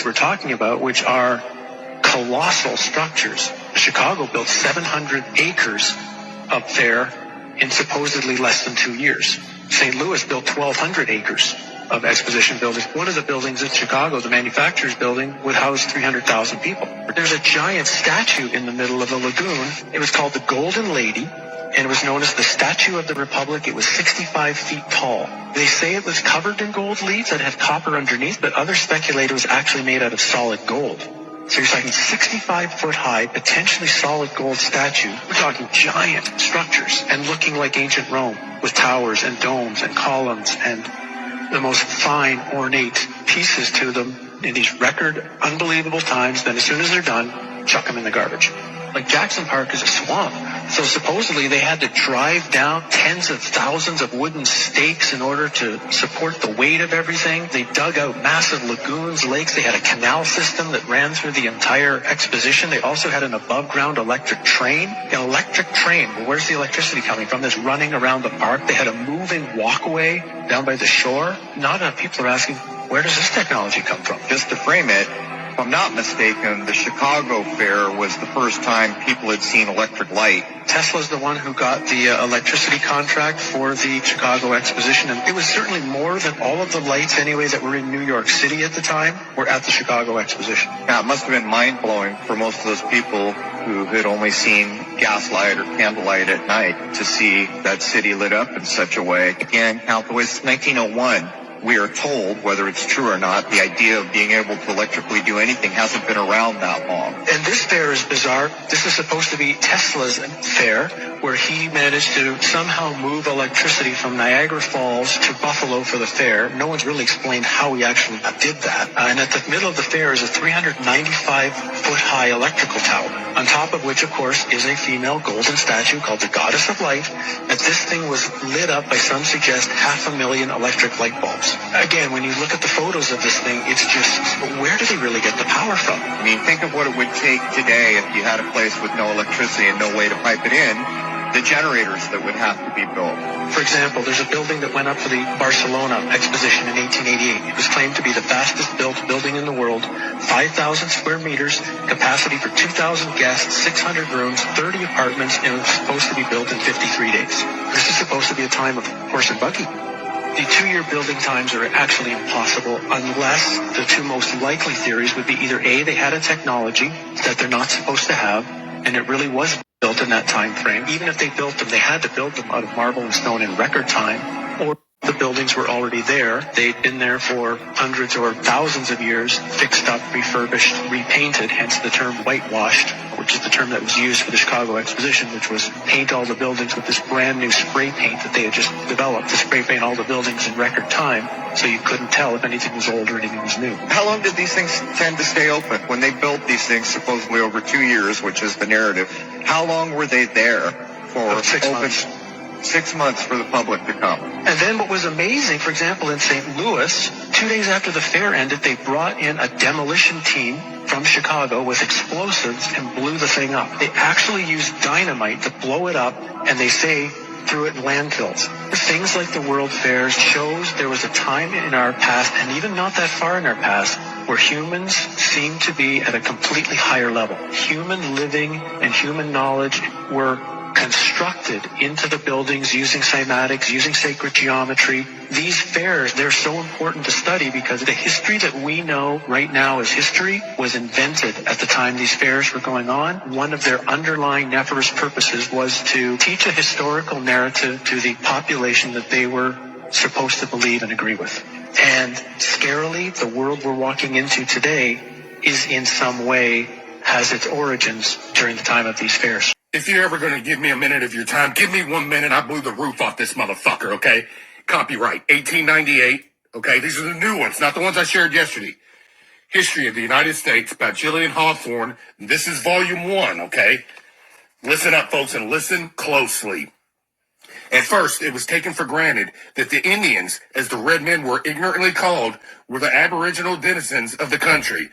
we're talking about, which are colossal structures. Chicago built 700 acres up there in supposedly less than 2 years. St. Louis built 1,200 acres of exposition buildings. One of the buildings in Chicago, the manufacturer's building, would house 300,000 people. There's a giant statue in the middle of the lagoon. It was called the Golden Lady, and it was known as the Statue of the Republic. It was 65 feet tall. They say it was covered in gold leaves that had copper underneath, but others speculate it was actually made out of solid gold. So you're talking 65-foot high, potentially solid gold statue. We're talking giant structures and looking like ancient Rome with towers and domes and columns and the most fine, ornate pieces to them in these record, unbelievable times. Then as soon as they're done, chuck them in the garbage. Like Jackson Park is a swamp. So supposedly they had to drive down tens of thousands of wooden stakes in order to support the weight of everything. They dug out massive lagoons, lakes. They had a canal system that ran through the entire exposition. They also had an above-ground electric train. An electric train, well, where's the electricity coming from? That's running around the park. They had a moving walkway down by the shore. Not enough people are asking, where does this technology come from? Just to frame it, If I'm not mistaken, the Chicago Fair was the first time people had seen electric light. Tesla's the one who got the electricity contract for the Chicago Exposition, and it was certainly more than all of the lights anyway that were in New York City at the time were at the Chicago Exposition. Yeah, it must have been mind-blowing for most of those people who had only seen gaslight or candlelight at night to see that city lit up in such a way. Again, it was 1901. We are told, whether it's true or not, the idea of being able to electrically do anything hasn't been around that long. And this fair is bizarre. This is supposed to be Tesla's fair, where he managed to somehow move electricity from Niagara Falls to Buffalo for the fair. No one's really explained how he actually did that. And at the middle of the fair is a 395-foot-high electrical tower, on top of which, of course, is a female golden statue called the Goddess of Light. And this thing was lit up by some suggest 500,000 electric light bulbs. Again, when you look at the photos of this thing, it's just, where do they really get the power from? I mean, think of what it would take today if you had a place with no electricity and no way to pipe it in, the generators that would have to be built. For example, there's a building that went up for the Barcelona Exposition in 1888. It was claimed to be the fastest built building in the world, 5,000 square meters, capacity for 2,000 guests, 600 rooms, 30 apartments, and it was supposed to be built in 53 days. This is supposed to be a time of horse and buggy. The 2-year building times are actually impossible unless the two most likely theories would be either A, they had a technology that they're not supposed to have, and it really was built in that time frame. Even if they built them, they had to build them out of marble and stone in record time, or the buildings were already there. They'd been there for hundreds or thousands of years, fixed up, refurbished, repainted, hence the term whitewashed, which is the term that was used for the Chicago Exposition, which was paint all the buildings with this brand new spray paint that they had just developed to spray paint all the buildings in record time, so you couldn't tell if anything was old or anything was new. How long did these things tend to stay open? When they built these things, supposedly over 2 years, which is the narrative, how long were they there for? 6 months. 6 months for the public to come. And then what was amazing, for example, in St. Louis, 2 days after the fair ended, they brought in a demolition team from Chicago with explosives and blew the thing up. They actually used dynamite to blow it up, and they say threw it in landfills. Things like the World Fairs shows there was a time in our past, and even not that far in our past, where humans seemed to be at a completely higher level. Human living and human knowledge were constructed into the buildings using cymatics, using sacred geometry. These fairs, they're so important to study because the history that we know right now as history was invented at the time these fairs were going on. One of their underlying nefarious purposes was to teach a historical narrative to the population that they were supposed to believe and agree with. And scarily, the world we're walking into today is in some way has its origins during the time of these fairs. If you're ever going to give me a minute of your time, give me 1 minute. I blew the roof off this motherfucker, okay? Copyright, 1898, okay? These are the new ones, not the ones I shared yesterday. History of the United States by Gillian Hawthorne. This is volume 1, okay? Listen up, folks, and listen closely. At first, it was taken for granted that the Indians, as the red men were ignorantly called, were the aboriginal denizens of the country.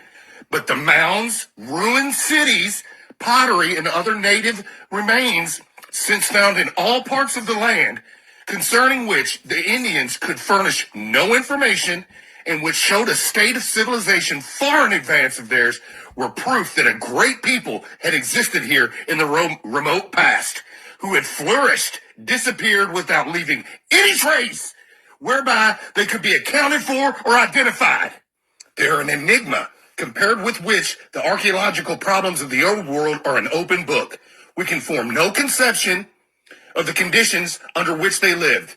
But the mounds, ruined cities, pottery, and other native remains since found in all parts of the land, concerning which the Indians could furnish no information and which showed a state of civilization far in advance of theirs, were proof that a great people had existed here in the remote past, who had flourished, disappeared without leaving any trace whereby they could be accounted for or identified. They're an enigma, compared with which the archaeological problems of the old world are an open book. We can form no conception of the conditions under which they lived,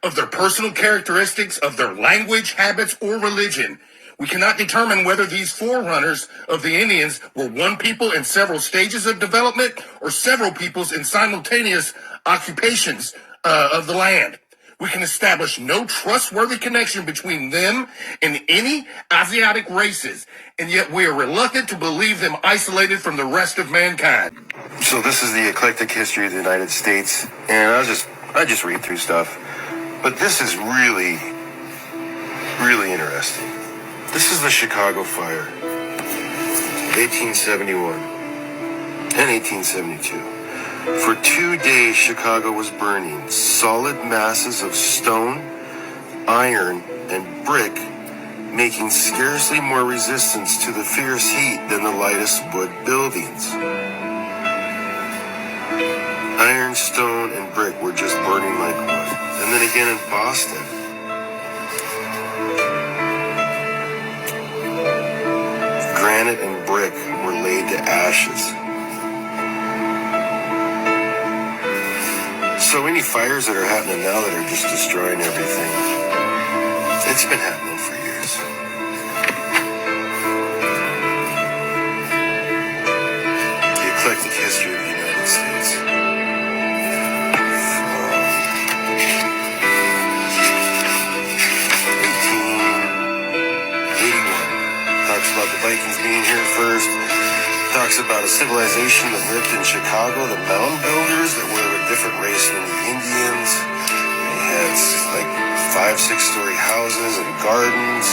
of their personal characteristics, of their language, habits, or religion. We cannot determine whether these forerunners of the Indians were one people in several stages of development or several peoples in simultaneous occupations of the land. We can establish no trustworthy connection between them and any Asiatic races, and yet we are reluctant to believe them isolated from the rest of mankind. So this is the eclectic history of the United States, and I just read through stuff. But this is really, really interesting. This is the Chicago Fire, 1871 and 1872. For 2 days, Chicago was burning. Solid masses of stone, iron, and brick making scarcely more resistance to the fierce heat than the lightest wood buildings. Iron, stone, and brick were just burning like wood. And then again in Boston, granite and brick were laid to ashes. So any fires that are happening now that are just destroying everything, it's been happening for years. The eclectic history of the United States. Talks about the Vikings being here first. Talks about a civilization that lived in Chicago, the mound builders that were of a different race than the Indians. They had like 5-6-story houses and gardens.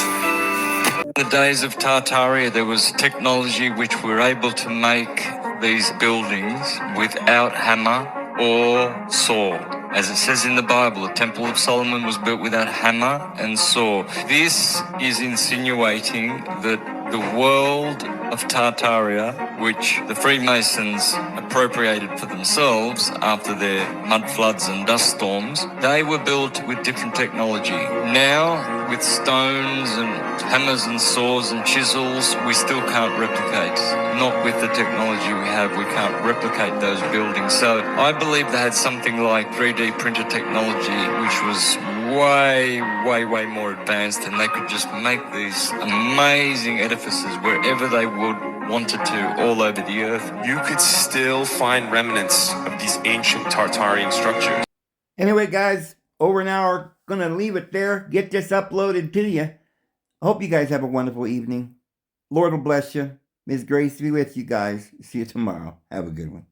In the days of Tartaria, there was technology which were able to make these buildings without hammer or saw. As it says in the Bible, the Temple of Solomon was built without hammer and saw. This is insinuating that the world of Tartaria, which the Freemasons appropriated for themselves after their mud floods and dust storms, they were built with different technology. Now, with stones and hammers and saws and chisels, we still can't replicate. Not with the technology we have, we can't replicate those buildings. So I believe they had something like 3D printer technology, which was way more advanced, and they could just make these amazing edifices wherever they wanted to, all over the earth. You could still find remnants of these ancient Tartarian structures. Anyway, guys, over an hour. Gonna leave it there. Get this uploaded to you. I hope you guys have a wonderful evening. Lord will bless you. His grace be with you guys. See you tomorrow. Have a good one.